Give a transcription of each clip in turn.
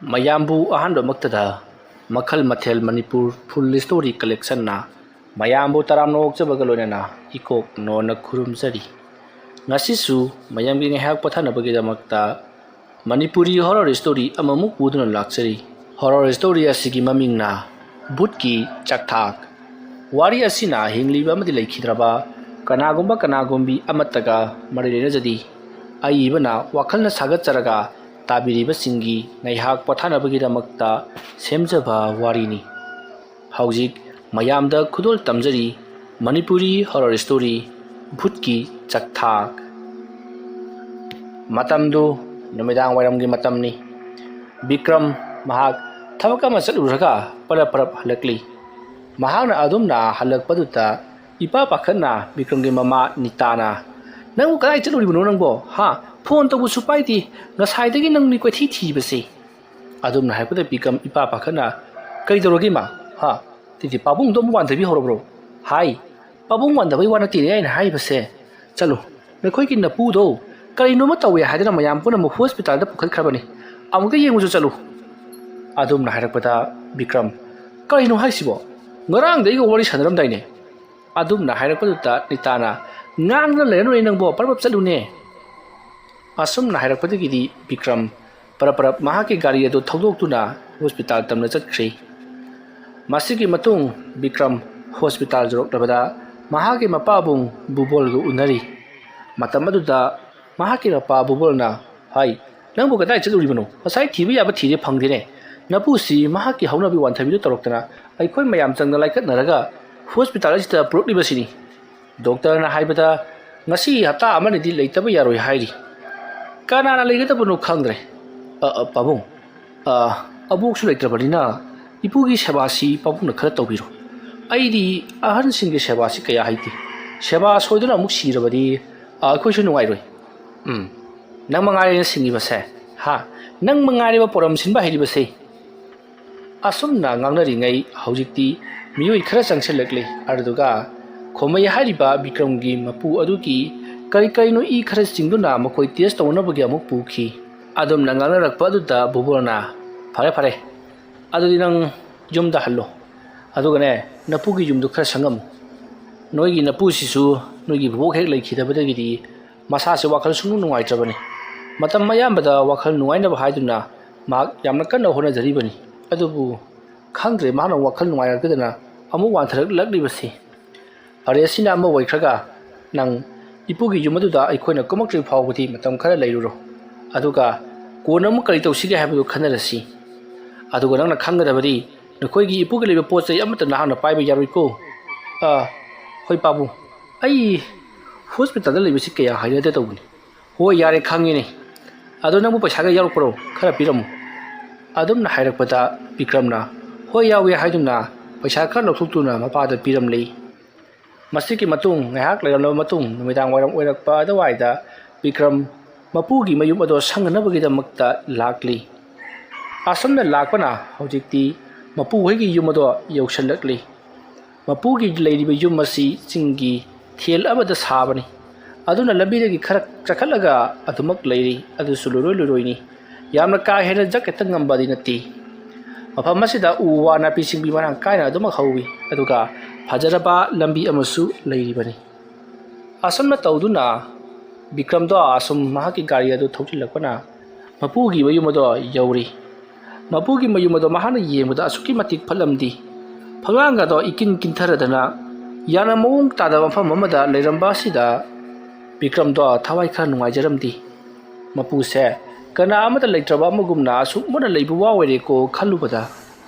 ꯃꯌꯥꯝꯕꯨ ꯑꯍꯥꯟꯕꯃꯛꯇꯗ ꯃꯈꯜ ꯃꯊꯦꯜ ꯃꯅꯤꯄꯨꯔ ꯐꯨꯜ ꯁ꯭ꯇꯣꯔꯤ ꯀꯂꯦꯛꯁꯟꯅ ꯃꯌꯥꯝꯕꯨ ꯇꯔꯥꯝꯅ ꯑꯣꯛꯆꯕꯒ ꯂꯣꯏꯅꯅ ꯏꯀꯣꯛ ꯅꯣꯟꯅ ꯈꯨꯔꯨꯝꯖꯔꯤ꯫ ꯉꯁꯤꯁꯨ ꯃꯌꯥꯝꯒꯤ ꯉꯥꯏꯍꯥꯛ ꯄꯣꯊꯥꯅꯕꯒꯤꯗꯃꯛꯇ ꯃꯅꯤꯄꯨꯔꯤ ꯍꯣꯔꯔ ꯁ꯭ꯇꯣꯔꯤ ꯑꯃꯃꯨꯛ ꯄꯨꯗꯨꯅ ꯂꯥꯛꯆꯔꯤ꯫ ꯍꯣꯔꯔ ꯁ꯭ꯇꯣꯔꯤ ꯑꯁꯤꯒꯤ ꯃꯃꯤꯡꯅ ꯚꯨꯠꯀꯤ ꯆꯥꯛꯊꯥꯛ꯫ ꯋꯥꯔꯤ ꯑꯁꯤꯅ ꯍꯤꯡꯂꯤꯕ ꯑꯃꯗꯤ ꯂꯩꯈꯤꯗ꯭ꯔꯕ ꯀꯅꯥꯒꯨꯝꯕꯤ ꯑꯃꯠꯇꯒ ꯃꯔꯤ ꯂꯩꯅꯖꯗꯤ ꯑꯏꯕꯅ ꯋꯥꯈꯜꯅ ꯁꯥꯒꯠꯆꯔꯒ ꯇꯥꯕꯤꯔꯤꯕꯁꯤꯡꯒꯤ ꯉꯥꯏꯍꯥꯛ ꯄꯣꯊꯥꯅꯕꯒꯤꯗꯃꯛꯇ ꯁꯦꯝꯖꯕ ꯋꯥꯔꯤꯅꯤ꯫ ꯍꯧꯖꯤꯛ ꯃꯌꯥꯝꯗ ꯈꯨꯗꯣꯜ ꯇꯝꯖꯔꯤ ꯃꯅꯤꯄꯨꯔꯤ ꯍꯣꯔꯔ ꯁ꯭ꯇꯣꯔꯤ ꯚꯨꯠꯀꯤ ꯆꯥꯛꯊꯥꯛ꯫ ꯃꯇꯝꯗꯨ ꯅꯨꯃꯤꯗꯥꯡ ꯋꯥꯏꯔꯝꯒꯤ ꯃꯇꯝꯅꯤ꯫ ꯕꯤꯀ꯭ꯔꯝ ꯃꯍꯥꯛ ꯊꯕꯛ ꯑꯃ ꯆꯠꯂꯨꯔꯒ ꯄꯔꯞ ꯍꯜꯂꯛꯂꯤ꯫ ꯃꯍꯥꯛꯅ ꯑꯗꯨꯝꯅ ꯍꯜꯂꯛꯄꯗꯨꯗ ꯏꯄꯥ ꯄꯥꯈꯠꯅ ꯕꯤꯀ꯭ꯔꯝꯒꯤ ꯃꯃꯥ ꯅꯤꯇꯥꯅ "ꯅꯪꯕꯨ ꯀꯗꯥꯏ ꯆꯠꯂꯨꯔꯤꯕꯅꯣ ꯅꯪꯕꯣ? ꯐꯣꯟ ꯇꯧꯕꯁꯨ ꯄꯥꯏꯗꯦ, ꯉꯁꯥꯏꯗꯒꯤ ꯅꯪꯅꯤ ꯀꯣꯏꯊꯤ ꯊꯤꯕꯁꯦ." ꯑꯗꯨꯝꯅ ꯍꯥꯏꯕꯗ ꯕꯤꯀ꯭ꯔꯝ ꯏꯄꯥ ꯄꯥꯈꯠꯅ "ꯀꯩꯗꯧꯔꯒꯦ ꯃꯥ? ꯇꯤꯗꯤ ꯄꯥꯕꯨꯡꯗꯣ ꯑꯃꯨꯛ ꯋꯥꯟꯊꯕꯤ ꯍꯧꯔꯕ꯭ꯔꯣ?" "ꯍꯥꯏ, ꯄꯥꯕꯨꯡ ꯋꯥꯟꯊꯕꯩ ꯋꯥ ꯅꯠꯇꯦꯅꯦ ꯑꯩꯅ ꯍꯥꯏꯕꯁꯦ꯫ ꯆꯠꯂꯨ, ꯅꯈꯣꯏꯒꯤ ꯅꯄꯨꯗꯣ ꯀꯔꯤꯅꯣꯃ ꯇꯧꯋꯦ ꯍꯥꯏꯗꯅ ꯃꯌꯥꯝ ꯄꯨꯝꯅꯃꯛ ꯍꯣꯁꯄꯤꯇꯥꯜꯗ ꯄꯨꯈꯠꯈ꯭ꯔꯕꯅꯤ, ꯑꯃꯨꯛꯇ ꯌꯦꯡꯉꯨꯁꯨ ꯆꯠꯂꯨ." ꯑꯗꯨꯝꯅ ꯍꯥꯏꯔꯛꯄꯗ ꯕꯤꯀ꯭ꯔꯝ "ꯀꯔꯤꯅꯣ ꯍꯥꯏꯁꯤꯕꯣ? ꯉꯔꯥꯡꯗ ꯑꯩꯒ ꯋꯥꯔꯤ ꯁꯥꯟꯅꯔꯝꯗꯥꯏꯅꯦ." ꯑꯗꯨꯝꯅ ꯍꯥꯏꯔꯛꯄꯗꯨꯗ ꯅꯤꯇꯥꯅ "ꯉꯥꯡꯗꯅ ꯂꯩꯔꯅꯨꯅꯦ ꯅꯪꯕꯣ, ꯄꯔꯞ ꯆꯠꯂꯨꯅꯦ." ꯑꯁꯨꯝꯅ ꯍꯥꯏꯔꯛꯄꯗꯒꯤꯗꯤ ꯕꯤꯀ꯭ꯔꯝ ꯄꯔꯞ ꯃꯍꯥꯛꯀꯤ ꯒꯥꯔꯤ ꯑꯗꯨ ꯊꯧꯗꯣꯛꯇꯨꯅ ꯍꯣꯁꯄꯤꯇꯥꯜ ꯇꯝꯅ ꯆꯠꯈ꯭ꯔꯦ꯫ ꯃꯁꯤꯒꯤ ꯃꯇꯨꯡ ꯕꯤꯀ꯭ꯔꯝ ꯍꯣꯁꯄꯤꯇꯥꯜ ꯌꯧꯔꯛꯂꯕꯗ ꯃꯍꯥꯛꯀꯤ ꯃꯄꯥꯕꯨꯡ ꯕꯨꯕꯣꯜꯒ ꯎꯅꯔꯤ꯫ ꯃꯇꯝ ꯑꯗꯨꯗ ꯃꯍꯥꯛꯀꯤ ꯃꯄꯥ ꯕꯨꯕꯣꯜꯅ "ꯍꯥꯏ, ꯅꯪꯕꯨ ꯀꯗꯥꯏ ꯆꯠꯂꯨꯔꯤꯕꯅꯣ? ꯉꯁꯥꯏ ꯊꯤꯕ ꯌꯥꯕ ꯊꯤꯔꯦ, ꯐꯪꯗꯦꯅꯦ. ꯅꯄꯨꯁꯤ ꯃꯍꯥꯛꯀꯤ ꯍꯧꯅꯕꯤ ꯋꯥꯟꯊꯕꯤꯗꯨ ꯇꯧꯔꯛꯇꯅ ꯑꯩꯈꯣꯏ ꯃꯌꯥꯝ ꯆꯪꯅ ꯂꯥꯏꯀꯠꯅꯔꯒ ꯍꯣꯁꯄꯤꯇꯥꯜ ꯑꯁꯤꯗ ꯄꯨꯔꯛꯂꯤꯕꯁꯤꯅꯤ. ꯗꯣꯛꯇꯔꯅ ꯍꯥꯏꯕꯗ ꯉꯁꯤ ꯍꯞꯇꯥ ꯑꯃꯅꯤꯗꯤ ꯂꯩꯇꯕ ꯌꯥꯔꯣꯏ ꯍꯥꯏꯔꯤ. ꯀꯅꯥꯅ ꯂꯩꯒꯗꯕꯅꯣ ꯈꯪꯗ꯭ꯔꯦ. ꯄꯥꯕꯨꯡ, ꯑꯕꯣꯛꯁꯨ ꯂꯩꯇ꯭ꯔꯕꯅꯤꯅ ꯏꯄꯨꯒꯤ ꯁꯦꯕꯥꯁꯤ ꯄꯥꯕꯨꯡꯅ ꯈꯔ ꯇꯧꯕꯤꯔꯣ. ꯑꯩꯗꯤ ꯑꯍꯟꯁꯤꯡꯒꯤ ꯁꯦꯕꯥꯁꯤ ꯀꯌꯥ ꯍꯩꯇꯦ. ꯁꯦꯕꯥ ꯁꯣꯏꯗꯨꯅ ꯑꯃꯨꯛ ꯁꯤꯔꯕꯗꯤ ꯑꯩꯈꯣꯏꯁꯨ ꯅꯨꯡꯉꯥꯏꯔꯣꯏ." "ꯅꯪ ꯃꯉꯥꯏꯔꯦꯅ ꯁꯤꯡꯉꯤꯕꯁꯦ. ꯅꯪ ꯃꯉꯥꯏꯔꯦꯕ ꯄꯣꯔꯝ ꯁꯤꯟꯕ ꯍꯩꯔꯤꯕꯁꯦ." ꯑꯁꯨꯝꯅ ꯉꯥꯡꯅꯔꯤꯉꯩ ꯍꯧꯖꯤꯛꯇꯤ ꯃꯤꯑꯣꯏ ꯈꯔ ꯆꯪꯁꯤꯜꯂꯛꯂꯤ꯫ ꯑꯗꯨꯗꯨꯒ ꯈꯣꯝꯃꯩ ꯍꯥꯏꯔꯤꯕ ꯕꯤꯀ꯭ꯔꯝꯒꯤ ꯃꯄꯨ ꯑꯗꯨꯒꯤ ꯀꯔꯤꯅꯣ ꯏ ꯈꯔ ꯆꯤꯡꯗꯨꯅ ꯃꯈꯣꯏ ꯇꯦꯁ ꯇꯧꯅꯕꯒꯤ ꯑꯃꯨꯛ ꯄꯨꯈꯤ꯫ ꯑꯗꯨꯝꯅ ꯉꯥꯡꯅꯔꯛꯄ ꯑꯗꯨꯗ ꯕꯨꯕꯣꯜꯅ "ꯐꯔꯦ, ꯑꯗꯨꯗꯤ ꯅꯪ ꯌꯨꯝꯗ ꯍꯜꯂꯣ. ꯑꯗꯨꯒꯅꯦ, ꯅꯄꯨꯒꯤ ꯌꯨꯝꯗꯨ ꯈꯔ ꯁꯪꯉꯝꯃꯨ. ꯅꯣꯏꯒꯤ ꯅꯄꯨꯁꯤꯁꯨ ꯅꯣꯏꯒꯤ ꯕꯨꯕꯣꯛ ꯍꯦꯛ ꯂꯩꯈꯤꯗꯕꯗꯒꯤꯗꯤ ꯃꯁꯥꯁꯦ ꯋꯥꯈꯜ ꯁꯨꯡꯅꯨꯡ ꯅꯨꯡꯉꯥꯏꯇ꯭ꯔꯕꯅꯤ. ꯃꯇꯝ ꯑꯌꯥꯝꯕꯗ ꯋꯥꯈꯜ ꯅꯨꯡꯉꯥꯏꯅꯕ ꯍꯥꯏꯗꯨꯅ ꯃꯍꯥꯛ ꯌꯥꯝꯅ ꯀꯟꯅ ꯍꯣꯠꯅꯖꯔꯤꯕꯅꯤ. ꯑꯗꯨꯕꯨ ꯈꯪꯗ꯭ꯔꯦ, ꯃꯍꯥꯛꯅ ꯋꯥꯈꯜ ꯅꯨꯡꯉꯥꯏꯔꯛꯇꯗꯅ ꯑꯃꯨꯛ ꯋꯥꯟꯊꯔꯛꯂꯤꯕꯁꯤ. ꯐꯔꯦ, ꯑꯁꯤꯅ ꯑꯃ ꯑꯣꯏꯈ꯭ꯔꯒ ꯅꯪ ꯏꯄꯨꯒꯤ ꯌꯨꯝ ꯑꯗꯨꯗ ꯑꯩꯈꯣꯏꯅ ꯀꯨꯝꯃꯛꯇ꯭ꯔꯤ ꯐꯥꯎꯕꯗꯤ ꯃꯇꯝ ꯈꯔ ꯂꯩꯔꯨꯔꯣ. ꯑꯗꯨꯒ ꯀꯣꯟꯅ ꯑꯃꯨꯛ ꯀꯔꯤ ꯇꯧꯁꯤꯒꯦ ꯍꯥꯏꯕꯗꯨ ꯈꯟꯅꯔꯁꯤ. ꯑꯗꯨꯒ ꯅꯪꯅ ꯈꯪꯒꯗꯕꯗꯤ ꯅꯈꯣꯏꯒꯤ ꯏꯄꯨꯒꯤ ꯂꯩꯕ ꯄꯣꯠ ꯆꯩ ꯑꯃꯠꯇ ꯅꯍꯥꯛꯅ ꯄꯥꯏꯕ ꯌꯥꯔꯣꯏꯀꯣ." "ꯍꯣꯏ ꯄꯥꯕꯨꯡ, ꯑꯩ ꯍꯣꯁꯄꯤꯇꯥꯜꯗ ꯂꯩꯕꯁꯤ ꯀꯌా ꯍꯩꯅꯗꯦ ꯇꯧꯕꯅꯤ." "ꯍꯣꯏ, ꯌꯥꯔꯦ, ꯈꯪꯉꯤꯅꯦ. ꯑꯗꯣ ꯅꯪꯕꯨ ꯄꯩꯁꯥꯒ ꯌꯥꯎꯔꯛꯄ꯭ꯔꯣ? ꯈꯔ ꯄꯤꯔꯝꯃꯨ." ꯑꯗꯨꯝꯅ ꯍꯥꯏꯔꯛꯄꯗ ꯕꯤꯀ꯭ꯔꯝꯅ "ꯍꯣꯏ, ꯌꯥꯎꯏ" ꯍꯥꯏꯗꯨꯅ ꯄꯩꯁꯥ ꯈꯔ ꯂꯧꯊꯣꯛꯇꯨꯅ ꯃꯄꯥꯗ ꯄꯤꯔꯝꯂꯤ꯫ ꯃꯁꯤꯒꯤ ꯃꯇꯨꯡ ꯉꯥꯏꯍꯥꯛ ꯂꯩꯔꯝꯂꯕ ꯃꯇꯨꯡ ꯅꯨꯃꯤꯗꯥꯡ ꯋꯥꯏꯔꯝ ꯑꯣꯏꯔꯛꯄ ꯑꯗꯨꯋꯥꯏꯗ ꯕꯤꯀ꯭ꯔꯝ ꯃꯄꯨꯒꯤ ꯃꯌꯨꯝ ꯑꯗꯣ ꯁꯪꯅꯅꯕꯒꯤꯗꯃꯛꯇ ꯂꯥꯛꯂꯤ꯫ ꯑꯁꯨꯝꯅ ꯂꯥꯛꯄꯅ ꯍꯧꯖꯤꯛꯇꯤ ꯃꯄꯨ ꯍꯣꯏꯒꯤ ꯌꯨꯝ ꯑꯗꯣ ꯌꯧꯁꯤꯜꯂꯛꯂꯤ꯫ ꯃꯄꯨꯒꯤ ꯂꯩꯔꯤꯕ ꯌꯨꯝ ꯑꯁꯤ ꯆꯤꯡꯒꯤ ꯊꯦꯜ ꯑꯃꯗ ꯁꯥꯕꯅꯤ꯫ ꯑꯗꯨꯅ ꯂꯝꯕꯤꯗꯒꯤ ꯈꯔ ꯆꯈꯠꯂꯒ ꯑꯗꯨꯃꯛ ꯂꯩꯔꯤ, ꯑꯗꯨꯁꯨ ꯂꯣꯏꯔꯣꯏꯅꯤ. ꯌꯥꯝꯅ ꯀꯥ ꯍꯦꯟꯅ ꯖꯛ ꯍꯦꯛꯇ ꯉꯝꯕꯗꯤ ꯅꯠꯇꯦ. ꯃꯐꯝ ꯑꯁꯤꯗ ꯎ ꯋꯥ ꯅꯥꯄꯤ ꯁꯤꯡꯕꯤ ꯃꯔꯥꯡ ꯀꯥꯏꯅ ꯑꯗꯨꯃꯛ ꯍꯧꯏ. ꯑꯗꯨꯒ ꯐꯖꯔꯕ ꯂꯝꯕꯤ ꯑꯃꯁꯨ ꯂꯩꯔꯤꯕꯅꯤ꯫ ꯑꯁꯨꯝꯅ ꯇꯧꯗꯨꯅ ꯕꯤꯀ꯭ꯔꯝꯗꯣ ꯑꯁꯨꯝ ꯃꯍꯥꯛꯀꯤ ꯒꯥꯔꯤ ꯑꯗꯨ ꯊꯧꯖꯤꯜꯂꯛꯄꯅ ꯃꯄꯨꯒꯤ ꯃꯌꯨꯝ ꯑꯗꯣ ꯌꯧꯔꯤ꯫ ꯃꯄꯨꯒꯤ ꯃꯌꯨꯝ ꯑꯗꯣ ꯃꯍꯥꯛꯅ ꯌꯦꯡꯕꯗ ꯑꯁꯨꯛꯀꯤ ꯃꯇꯤꯛ ꯐꯠꯂꯝꯗꯦ. ꯐꯛꯂꯥꯡꯒꯗꯣ ꯏꯀꯤꯟꯊꯔꯗꯅ ꯌꯥꯝꯅ ꯃꯑꯣꯡ ꯇꯥꯗꯕ ꯃꯐꯝ ꯑꯃꯗ ꯂꯩꯔꯝꯕ ꯑꯁꯤꯗ ꯕꯤꯀ꯭ꯔꯝꯗꯣ ꯊꯋꯥꯏ ꯈꯔ ꯅꯨꯡꯉꯥꯏꯖꯔꯝꯗꯦ. ꯃꯄꯨꯁꯦ ꯀꯅꯥ ꯑꯃꯠꯇ ꯂꯩꯇ꯭ꯔꯕ ꯑꯃꯒꯨꯝꯅ ꯑꯁꯨꯛ ꯃꯨꯟꯅ ꯂꯩꯕ ꯋꯥ ꯑꯣꯏꯔꯦꯀꯣ ꯈꯜꯂꯨꯕꯗ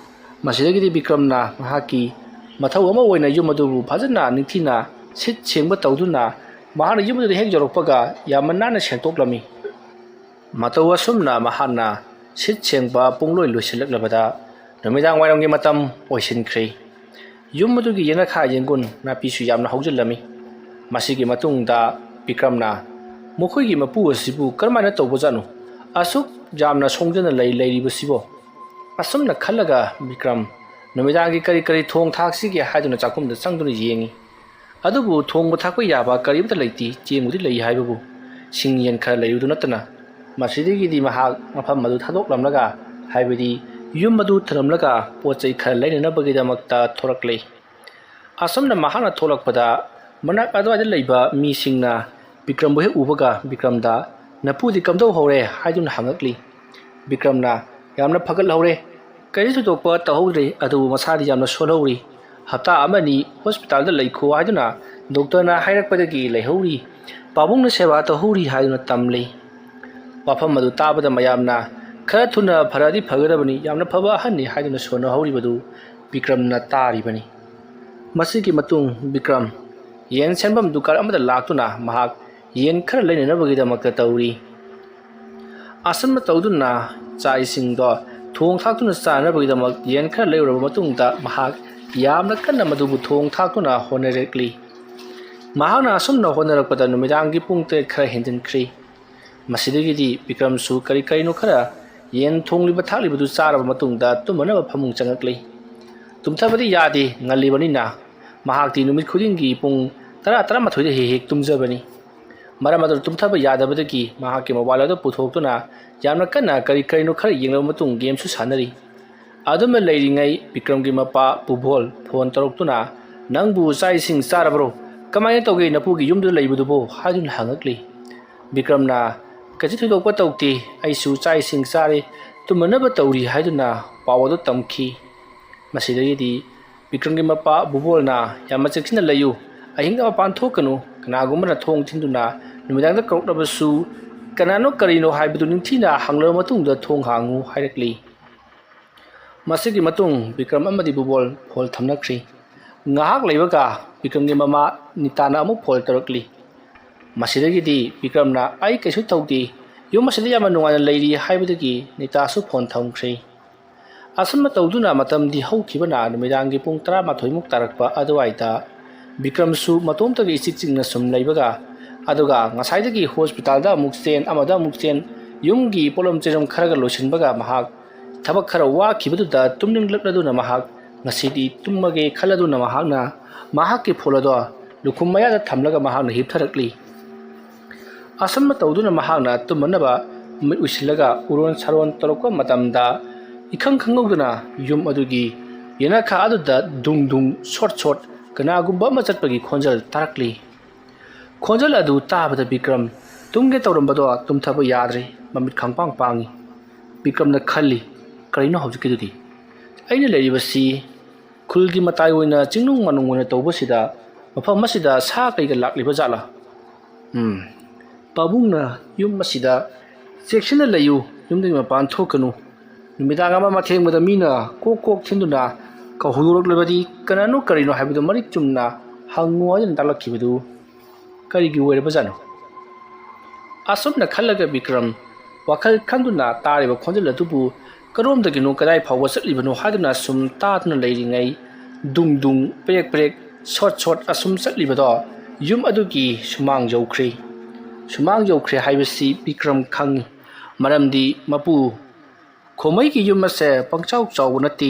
ꯃꯁꯤꯗꯒꯤꯗꯤ ꯕꯤꯀ꯭ꯔꯝꯅ ꯃꯍꯥꯛꯀꯤ ꯃꯊꯧ ꯑꯃ ꯑꯣꯏꯅ ꯌꯨꯝ ꯑꯗꯨꯕꯨ ꯐꯖꯅ ꯅꯤꯡꯊꯤꯅ ꯁꯤꯠ ꯁꯦꯡꯕ ꯇꯧꯗꯨꯅ ꯃꯍꯥꯛꯅ ꯌꯨꯝ ꯑꯗꯨꯗ ꯍꯦꯛ ꯌꯧꯔꯛꯄꯒ ꯌꯥꯝꯅ ꯅꯥꯟꯅ ꯁꯦꯡꯇꯣꯛꯂꯝꯃꯤ꯫ ꯃꯇꯧ ꯑꯁꯨꯝꯅ ꯃꯍꯥꯛꯅ ꯁꯤꯠ ꯁꯦꯡꯕ ꯄꯨꯡꯂꯣꯏ ꯂꯣꯏꯁꯤꯜꯂꯛꯂꯕꯗ ꯅꯨꯃꯤꯗꯥꯡ ꯋꯥꯏꯔꯝꯒꯤ ꯃꯇꯝ ꯑꯣꯏꯁꯤꯟꯈ꯭ꯔꯦ꯫ ꯌꯨꯝ ꯑꯗꯨꯒꯤ ꯌꯦꯅꯈꯥ ꯌꯦꯡꯒꯨꯟ ꯅꯥꯄꯤꯁꯨ ꯌꯥꯝꯅ ꯍꯧꯖꯤꯜꯂꯝꯃꯤ꯫ ꯃꯁꯤꯒꯤ ꯃꯇꯨꯡꯗ ꯕꯤꯀ꯭ꯔꯝꯅ "ꯃꯈꯣꯏꯒꯤ ꯃꯄꯨ ꯑꯁꯤꯕꯨ ꯀꯔꯝꯍꯥꯏꯅ ꯇꯧꯕꯖꯥꯠꯅꯣ? ꯑꯁꯨꯛ ꯌꯥꯝꯅ ꯁꯣꯡꯖꯅ ꯂꯩꯔꯤꯕꯁꯤꯕꯣ?" ꯑꯁꯨꯝꯅ ꯈꯜꯂꯒ ꯕꯤꯀ꯭ꯔꯝ ꯅꯨꯃꯤꯗꯥꯡꯒꯤ ꯀꯔꯤ ꯊꯣꯡ ꯊꯥꯛꯁꯤꯒꯦ ꯍꯥꯏꯗꯨꯅ ꯆꯥꯛꯈꯨꯝꯗ ꯆꯪꯗꯨꯅ ꯌꯦꯡꯉꯤ꯫ ꯑꯗꯨꯕꯨ ꯊꯣꯡꯕ ꯊꯥꯛꯄ ꯌꯥꯕ ꯀꯔꯤꯝꯇ ꯂꯩꯇꯦ. ꯆꯦꯡꯕꯨꯗꯤ ꯂꯩ ꯍꯥꯏꯕꯕꯨ ꯁꯤꯡ ꯌꯦꯟ ꯈꯔ ꯂꯩꯔꯨꯗꯨ ꯅꯠꯇꯅ. ꯃꯁꯤꯗꯒꯤꯗꯤ ꯃꯍꯥꯛ ꯃꯐꯝ ꯑꯗꯨ ꯊꯥꯗꯣꯛꯂꯝꯂꯒ ꯍꯥꯏꯕꯗꯤ ꯌꯨꯝ ꯑꯗꯨ ꯊꯅꯝꯂꯒ ꯄꯣꯠ ꯆꯩ ꯈꯔ ꯂꯩꯅꯅꯕꯒꯤꯗꯃꯛꯇ ꯊꯣꯔꯛꯂꯤ꯫ ꯑꯁꯨꯝꯅ ꯃꯍꯥꯛꯅ ꯊꯣꯛꯂꯛꯄꯗ ꯃꯅꯥꯛ ꯑꯗꯨꯋꯥꯏꯗ ꯂꯩꯕ ꯃꯤꯁꯤꯡꯅ ꯕꯤꯀ꯭ꯔꯝꯕꯨ ꯍꯦꯛ ꯎꯕꯒ ꯕꯤꯀ꯭ꯔꯝꯗ ꯅꯄꯨꯗꯤ ꯀꯝꯗꯧꯍꯧꯔꯦ ꯍꯥꯏꯗꯨꯅ ꯍꯪꯉꯛꯂꯤ꯫ ꯕꯤꯀ꯭ꯔꯝꯅ ꯌꯥꯝꯅ ꯐꯒꯠꯍꯧꯔꯦ, ꯀꯔꯤꯁꯨ ꯊꯣꯏꯗꯣꯛꯄ ꯇꯧꯍꯧꯗ꯭ꯔꯤ, ꯑꯗꯨꯕꯨ ꯃꯁꯥꯗꯤ ꯌꯥꯝꯅ ꯁꯣꯜꯍꯧꯔꯤ, ꯍꯞꯇꯥ ꯑꯃꯅꯤ ꯍꯣꯁꯄꯤꯇꯥꯜꯗ ꯂꯩꯈꯣ ꯍꯥꯏꯗꯨꯅ ꯗꯣꯛꯇꯔꯅ ꯍꯥꯏꯔꯛꯄꯗꯒꯤ ꯂꯩꯍꯧꯔꯤ, ꯄꯥꯕꯨꯡꯅ ꯁꯦꯕꯥ ꯇꯧꯍꯧꯔꯤ ꯍꯥꯏꯗꯨꯅ ꯇꯝꯂꯤ꯫ ꯋꯥꯐꯝ ꯑꯗꯨ ꯇꯥꯕꯗ ꯃꯌꯥꯝꯅ ꯈꯔ ꯊꯨꯅ ꯐꯔꯗꯤ ꯐꯒꯗꯕꯅꯤ, ꯌꯥꯝꯅ ꯐꯕ ꯑꯍꯟꯅꯤ ꯍꯥꯏꯗꯨꯅ ꯁꯣꯟꯅꯍꯧꯔꯤꯕꯗꯨ ꯕꯤꯀ꯭ꯔꯝꯅ ꯇꯥꯔꯤꯕꯅꯤ꯫ ꯃꯁꯤꯒꯤ ꯃꯇꯨꯡ ꯕꯤꯀ꯭ꯔꯝ ꯌꯦꯟ ꯁꯦꯟꯐꯝ ꯗꯨꯀꯥꯟ ꯑꯃꯗ ꯂꯥꯛꯇꯨꯅ ꯃꯍꯥꯛ ꯌꯦꯟ ꯈꯔ ꯂꯩꯅꯅꯕꯒꯤꯗꯃꯛꯇ ꯇꯧꯔꯤ꯫ ꯑꯁꯨꯝꯅ ꯇꯧꯗꯨꯅ ꯆꯥꯛ ꯏꯁꯤꯡꯗꯣ ꯊꯣꯡ ꯊꯥꯛꯇꯨꯅ ꯆꯥꯅꯕꯒꯤꯗꯃꯛ ꯌꯦꯟ ꯈꯔ ꯂꯩꯔꯨꯔꯕ ꯃꯇꯨꯡꯗ ꯃꯍꯥꯛ ꯌꯥꯝꯅ ꯀꯟꯅ ꯃꯗꯨꯕꯨ ꯊꯣꯡ ꯊꯥꯛꯇꯨꯅ ꯍꯣꯠꯅꯔꯛꯂꯤ꯫ ꯃꯍꯥꯛꯅ ꯑꯁꯨꯝꯅ ꯍꯣꯠꯅꯔꯛꯄꯗ ꯅꯨꯃꯤꯗꯥꯡꯒꯤ ꯄꯨꯡ 8 ꯈꯔ ꯍꯦꯟꯖꯤꯟꯈ꯭ꯔꯤ꯫ ꯃꯁꯤꯗꯒꯤꯗꯤ ꯕꯤꯀ꯭ꯔꯝꯁꯨ ꯀꯔꯤ ꯀꯔꯤꯅꯣ ꯈꯔ ꯌꯦꯟ ꯊꯣꯡꯂꯤꯕ ꯊꯥꯛꯂꯤꯕꯗꯨ ꯆꯥꯔꯕ ꯃꯇꯨꯡꯗ ꯇꯨꯝꯃꯅꯕ ꯐꯃꯨꯡ ꯆꯪꯉꯛꯂꯤ꯫ ꯇꯨꯝꯊꯕꯗꯤ ꯌꯥꯗꯦ, ꯉꯜꯂꯤꯕꯅꯤꯅ ꯃꯍꯥꯛꯇꯤ ꯅꯨꯃꯤꯠ ꯈꯨꯗꯤꯡꯒꯤ ꯄꯨꯡ 10-11 ꯍꯦꯛ ꯍꯦꯛ ꯇꯨꯝꯖꯕꯅꯤ꯫ ꯃꯔꯝ ꯑꯗꯨꯅ ꯇꯨꯝꯊꯕ ꯌꯥꯗꯕꯗꯒꯤ ꯃꯍꯥꯛꯀꯤ ꯃꯣꯕꯥꯏꯜ ꯑꯗꯨ ꯄꯨꯊꯣꯛꯇꯨꯅ ꯌꯥꯝꯅ ꯀꯟꯅ ꯀꯔꯤ ꯀꯔꯤꯅꯣ ꯈꯔ ꯌꯦꯡꯂꯕ ꯃꯇꯨꯡ ꯒꯦꯝꯁꯨ ꯁꯥꯟꯅꯔꯤ꯫ ꯑꯗꯨꯝꯅ ꯂꯩꯔꯤꯉꯩ ꯕꯤꯀ꯭ꯔꯝꯒꯤ ꯃꯄꯥ ꯄꯨꯕꯣꯜ ꯐꯣꯟ ꯇꯧꯔꯛꯇꯨꯅ ꯅꯪꯕꯨ ꯆꯥꯛ ꯏꯁꯤꯡ ꯆꯥꯔꯕ꯭ꯔꯣ, ꯀꯃꯥꯏꯅ ꯇꯧꯒꯦ ꯅꯄꯨꯒꯤ ꯌꯨꯝꯗ ꯂꯩꯕꯗꯨꯕꯣ ꯍꯥꯏꯗꯨꯅ ꯍꯪꯉꯛꯂꯤ꯫ ꯕꯤꯀ꯭ꯔꯝꯅ ꯀꯩꯁꯨ ꯊꯣꯏꯗꯣꯛꯄ ꯇꯧꯗꯦ, ꯑꯩꯁꯨ ꯆꯥꯛ ꯏꯁꯤꯡ ꯆꯥꯔꯦ, ꯇꯨꯝꯃꯅꯕ ꯇꯧꯔꯤ ꯍꯥꯏꯗꯨꯅ ꯄꯥꯎ ꯑꯗꯨ ꯇꯝꯈꯤ꯫ ꯃꯁꯤꯗꯒꯤꯗꯤ ꯕꯤꯀ꯭ꯔꯝꯒꯤ ꯃꯄꯥ ꯕꯨꯕꯣꯜꯅ ꯌꯥꯝꯅ ꯆꯦꯛꯁꯤꯟꯅ ꯂꯩꯌꯨ, ꯑꯍꯤꯡꯗ ꯃꯄꯥꯟ ꯊꯣꯛꯀꯅꯨ, ꯀꯅꯥꯒꯨꯝꯕꯅ ꯊꯣꯡ ꯊꯤꯟꯗꯨꯅ ꯅꯨꯃꯤꯗꯥꯡꯗ ꯀꯧꯔꯛꯂꯕꯁꯨ ꯀꯅꯥꯅꯣ ꯀꯔꯤꯅꯣ ꯍꯥꯏꯕꯗꯨ ꯅꯤꯡꯊꯤꯅ ꯍꯪꯂꯕ ꯃꯇꯨꯡꯗ ꯊꯣꯡ ꯍꯥꯡꯉꯨ ꯍꯥꯏꯔꯛꯂꯤ꯫ ꯃꯁꯤꯒꯤ ꯃꯇꯨꯡ ꯕꯤꯀ꯭ꯔꯝ ꯑꯃꯗꯤ ꯕꯨꯕꯣꯜ ꯐꯣꯟ ꯊꯝꯅꯈ꯭ꯔꯤ꯫ ꯉꯥꯏꯍꯥꯛ ꯂꯩꯕꯒ ꯕꯤꯀ꯭ꯔꯝꯒꯤ ꯃꯃꯥ ꯅꯤꯇꯥꯅ ꯑꯃꯨꯛ ꯐꯣꯟ ꯇꯧꯔꯛꯂꯤ꯫ ꯃꯁꯤꯗꯒꯤꯗꯤ ꯕꯤꯀ꯭ꯔꯝꯅ ꯑꯩ ꯀꯩꯁꯨ ꯇꯧꯗꯦ, ꯌꯨꯝ ꯑꯁꯤꯗ ꯌꯥꯝꯅ ꯅꯨꯡꯉꯥꯏꯅ ꯂꯩꯔꯤ ꯍꯥꯏꯕꯗꯒꯤ ꯅꯤꯇꯥꯁꯨ ꯐꯣꯟ ꯊꯝꯈ꯭ꯔꯤ꯫ ꯑꯁꯨꯝꯅ ꯇꯧꯗꯨꯅ ꯃꯇꯝꯗꯤ ꯍꯧꯈꯤꯕꯅ ꯅꯨꯃꯤꯗꯥꯡꯒꯤ ꯄꯨꯡ 11 ꯇꯥꯔꯛꯄ ꯑꯗꯨꯋꯥꯏꯗ ꯕꯤꯀ꯭ꯔꯝꯁꯨ ꯃꯇꯣꯝꯇꯒꯤ ꯏꯆꯤꯛ ꯆꯤꯛꯅ ꯁꯨꯝ ꯂꯩꯕꯒ ꯑꯗꯨꯒ ꯉꯁꯥꯏꯗꯒꯤ ꯍꯣꯁꯄꯤꯇꯥꯜꯗ ꯑꯃꯨꯛ ꯆꯦꯟ ꯑꯃꯗ ꯑꯃꯨꯛ ꯆꯦꯟ ꯌꯨꯝꯒꯤ ꯄꯣꯠꯂꯝ ꯆꯩꯔꯝ ꯈꯔꯒ ꯂꯣꯏꯁꯤꯟꯕꯒ ꯃꯍꯥꯛ ꯊꯕꯛ ꯈꯔ ꯋꯥꯈꯤꯕꯗꯨꯗ ꯇꯨꯝꯅꯤꯡꯂꯛꯂꯗꯨꯅ ꯃꯍꯥꯛ ꯉꯁꯤꯗꯤ ꯇꯨꯝꯃꯒꯦ ꯈꯜꯂꯗꯨꯅ ꯃꯍꯥꯛꯅ ꯃꯍꯥꯛꯀꯤ ꯐꯣꯟ ꯑꯗꯨ ꯂꯨꯈꯨꯝ ꯃꯌꯥꯗ ꯊꯝꯂꯒ ꯃꯍꯥꯛꯅ ꯍꯤꯞꯊꯔꯛꯂꯤ꯫ ꯑꯁꯨꯝꯅ ꯇꯧꯗꯨꯅ ꯃꯍꯥꯛꯅ ꯇꯨꯝꯃꯅꯕ ꯃꯤꯠ ꯎꯏꯁꯤꯜꯂꯒ ꯎꯔꯣꯟ ꯁꯥꯔꯣꯟ ꯇꯧꯔꯛꯄ ꯃꯇꯝꯗ ꯏꯈꯪ ꯈꯪꯍꯧꯗꯅ ꯌꯨꯝ ꯑꯗꯨꯒꯤ ꯌꯦꯅꯈꯥ ꯑꯗꯨꯗ ꯗꯨꯡ ꯗꯨꯡ ꯁꯣꯠ ꯁꯣꯠ ꯀꯅꯥꯒꯨꯝꯕ ꯑꯃ ꯆꯠꯄꯒꯤ ꯈꯣꯟꯖꯦꯜ ꯇꯥꯔꯛꯂꯤ꯫ ꯈꯣꯟꯖꯦꯜ ꯑꯗꯨ ꯇꯥꯕꯗ ꯕꯤꯀ꯭ꯔꯝ ꯇꯨꯝꯒꯦ ꯇꯧꯔꯝꯕꯗꯣ ꯇꯨꯝꯊꯕ ꯌꯥꯗ꯭ꯔꯦ, ꯃꯃꯤꯠ ꯈꯪꯄꯥꯡ ꯄꯥꯡꯉꯤ꯫ ꯕꯤꯀ꯭ꯔꯝꯅ ꯈꯜꯂꯤ, ꯀꯔꯤꯅꯣ ꯍꯧꯖꯤꯛꯀꯤꯗꯨꯗꯤ? ꯑꯩꯅ ꯂꯩꯔꯤꯕꯁꯤ ꯈꯨꯜꯒꯤ ꯃꯇꯥꯏ ꯑꯣꯏꯅ ꯆꯤꯡꯅꯨꯡ ꯃꯥꯅꯨꯡ ꯑꯣꯏꯅ ꯇꯧꯕꯁꯤꯗ ꯃꯐꯝ ꯑꯁꯤꯗ ꯁꯥ ꯀꯩꯒ ꯂꯥꯛꯂꯤꯕ ꯖꯥꯠꯂꯥ? ꯄꯥꯕꯨꯡꯅ ꯌꯨꯝ ꯑꯁꯤꯗ ꯆꯦꯛꯁꯤꯟꯅ ꯂꯩꯌꯨ, ꯌꯨꯝꯗꯒꯤ ꯃꯄꯥꯟ ꯊꯣꯛꯀꯅꯨ, ꯅꯨꯃꯤꯗꯥꯡ ꯑꯃ ꯃꯊꯦꯡꯕꯗ ꯃꯤꯅ ꯀꯣꯛ ꯀꯣꯛ ꯊꯤꯟꯗꯨꯅ ꯀꯧꯍꯧꯗꯣꯔꯛꯂꯕꯗꯤ ꯀꯅꯥꯅꯣ ꯀꯔꯤꯅꯣ ꯍꯥꯏꯕꯗꯨ ꯃꯔꯤꯛ ꯆꯨꯝꯅ ꯍꯪꯉꯨ ꯍꯥꯏꯗꯨꯅ ꯇꯥꯛꯂꯛꯈꯤꯕꯗꯨ ꯀꯔꯤꯒꯤ ꯑꯣꯏꯔꯕꯖꯥꯠꯅꯣ? ꯑꯁꯨꯝꯅ ꯈꯜꯂꯒ ꯕꯤꯀ꯭ꯔꯝ ꯋꯥꯈꯜ ꯈꯟꯗꯨꯅ ꯇꯥꯔꯤꯕ ꯈꯣꯟꯖꯦꯜ ꯑꯗꯨꯕꯨ ꯀꯔꯣꯝꯗꯒꯤꯅꯣ ꯀꯗꯥꯏ ꯐꯥꯎꯕ ꯆꯠꯂꯤꯕꯅꯣ ꯍꯥꯏꯗꯨꯅ ꯁꯨꯝ ꯇꯥꯗꯨꯅ ꯂꯩꯔꯤꯉꯩ ꯗꯨꯡ ꯗꯨꯡ ꯄꯦꯔꯦꯛ ꯄꯦꯔꯦꯛ ꯁꯣꯠ ꯁꯣꯠ ꯑꯁꯨꯝ ꯆꯠꯂꯤꯕꯗꯣ ꯌꯨꯝ ꯑꯗꯨꯒꯤ ꯁꯨꯃꯥꯡ ꯌꯧꯈ꯭ꯔꯤ꯫ ꯁꯨꯃꯥꯡ ꯌꯧꯈ꯭ꯔꯦ ꯍꯥꯏꯕꯁꯤ ꯕꯤꯀ꯭ꯔꯝ ꯈꯪꯉꯤ, ꯃꯔꯝꯗꯤ ꯃꯄꯨ ꯈꯣꯃꯩꯒꯤ ꯌꯨꯝ ꯑꯁꯦ ꯄꯪꯆꯥꯎ ꯆꯥꯎꯕ ꯅꯠꯇꯦ꯫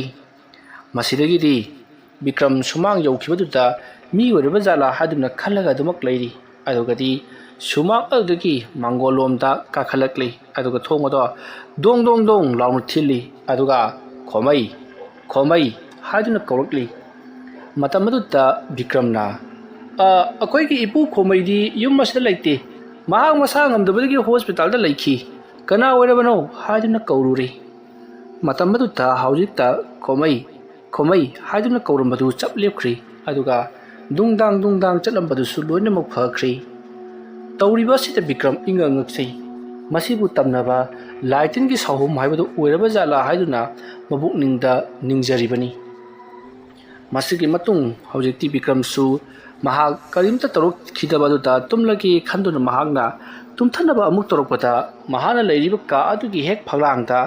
ꯃꯁꯤꯗꯒꯤꯗꯤ ꯕꯤꯀ꯭ꯔꯝ ꯁꯨꯃꯥꯡ ꯌꯧꯈꯤꯕꯗꯨꯗ ꯃꯤ ꯑꯣꯏꯔꯕ ꯖꯥꯠꯂꯥ ꯍꯥꯏꯗꯨꯅ ꯈꯜꯂꯒ ꯑꯗꯨꯃꯛ ꯂꯩꯔꯤ꯫ ꯑꯗꯨꯒꯗꯤ ꯁꯨꯃꯥꯡ ꯑꯗꯨꯗꯒꯤ ꯃꯥꯡꯒꯣꯜꯂꯣꯝꯗ ꯀꯥꯈꯠꯂꯛꯂꯤ, ꯑꯗꯨꯒ ꯊꯣꯡ ꯑꯗꯣ ꯗꯣꯡ ꯗꯣꯡ ꯗꯣꯡ ꯂꯥꯎꯅ ꯊꯤꯜꯂꯤ, ꯑꯗꯨꯒ ꯈꯣꯃꯩ ꯈꯣꯃꯩ ꯍꯥꯏꯗꯨꯅ ꯀꯧꯔꯛꯂꯤ꯫ ꯃꯇꯝ ꯑꯗꯨꯗ ꯕꯤꯀ꯭ꯔꯝꯅ ꯑꯩꯈꯣꯏꯒꯤ ꯏꯄꯨ ꯈꯣꯃꯩꯗꯤ ꯌꯨꯝ ꯑꯁꯤꯗ ꯂꯩꯇꯦ, ꯃꯍꯥꯛ ꯃꯁꯥ ꯉꯝꯗꯕꯗꯒꯤ ꯍꯣꯁꯄꯤꯇꯥꯜꯗ ꯂꯩꯈꯤ, ꯀꯅꯥ ꯑꯣꯏꯔꯕꯅꯣ ꯍꯥꯏꯗꯨꯅ ꯀꯧꯔꯨꯔꯤ꯫ ꯃꯇꯝ ꯑꯗꯨꯗ ꯍꯧꯖꯤꯛꯇ ꯈꯣꯃꯩ ꯈꯣꯃꯩ ꯍꯥꯏꯗꯨꯅ ꯀꯧꯔꯝꯕꯗꯨ ꯆꯞ ꯂꯦꯞꯈ꯭ꯔꯤ, ꯑꯗꯨꯒ ꯗꯨꯡꯗꯥꯡ ꯗꯨꯡꯗꯥꯡ ꯆꯠꯂꯝꯕꯗꯨꯁꯨ ꯂꯣꯏꯅꯃꯛ ꯐꯈ꯭ꯔꯤ꯫ ꯇꯧꯔꯤꯕ ꯑꯁꯤꯗ ꯕꯤꯀ꯭ꯔꯝ ꯏꯉꯛ ꯉꯛꯆꯩ, ꯃꯁꯤꯕꯨ ꯇꯝꯅꯕ ꯂꯥꯏ ꯇꯤꯟꯒꯤ ꯁꯥꯎꯍꯨꯝ ꯍꯥꯏꯕꯗꯨ ꯑꯣꯏꯔꯕ ꯖꯥꯠꯂꯥ ꯍꯥꯏꯗꯨꯅ ꯃꯕꯨꯛꯅꯤꯡꯗ ꯅꯤꯡꯖꯔꯤꯕꯅꯤ꯫ ꯃꯁꯤꯒꯤ ꯃꯇꯨꯡ ꯍꯧꯖꯤꯛꯇꯤ ꯕꯤꯀ꯭ꯔꯝꯁꯨ ꯃꯍꯥꯛ ꯀꯔꯤꯝꯇ ꯇꯧꯔꯛꯈꯤꯗꯕꯗꯨꯗ ꯇꯨꯝꯂꯒꯦ ꯈꯟꯗꯨꯅ ꯃꯍꯥꯛꯅ ꯇꯨꯝꯊꯅꯕ ꯑꯃꯨꯛ ꯇꯧꯔꯛꯄꯗ ꯃꯍꯥꯛꯅ ꯂꯩꯔꯤꯕ ꯀꯥ ꯑꯗꯨꯒꯤ ꯍꯦꯛ ꯐꯛꯂꯥꯡꯗ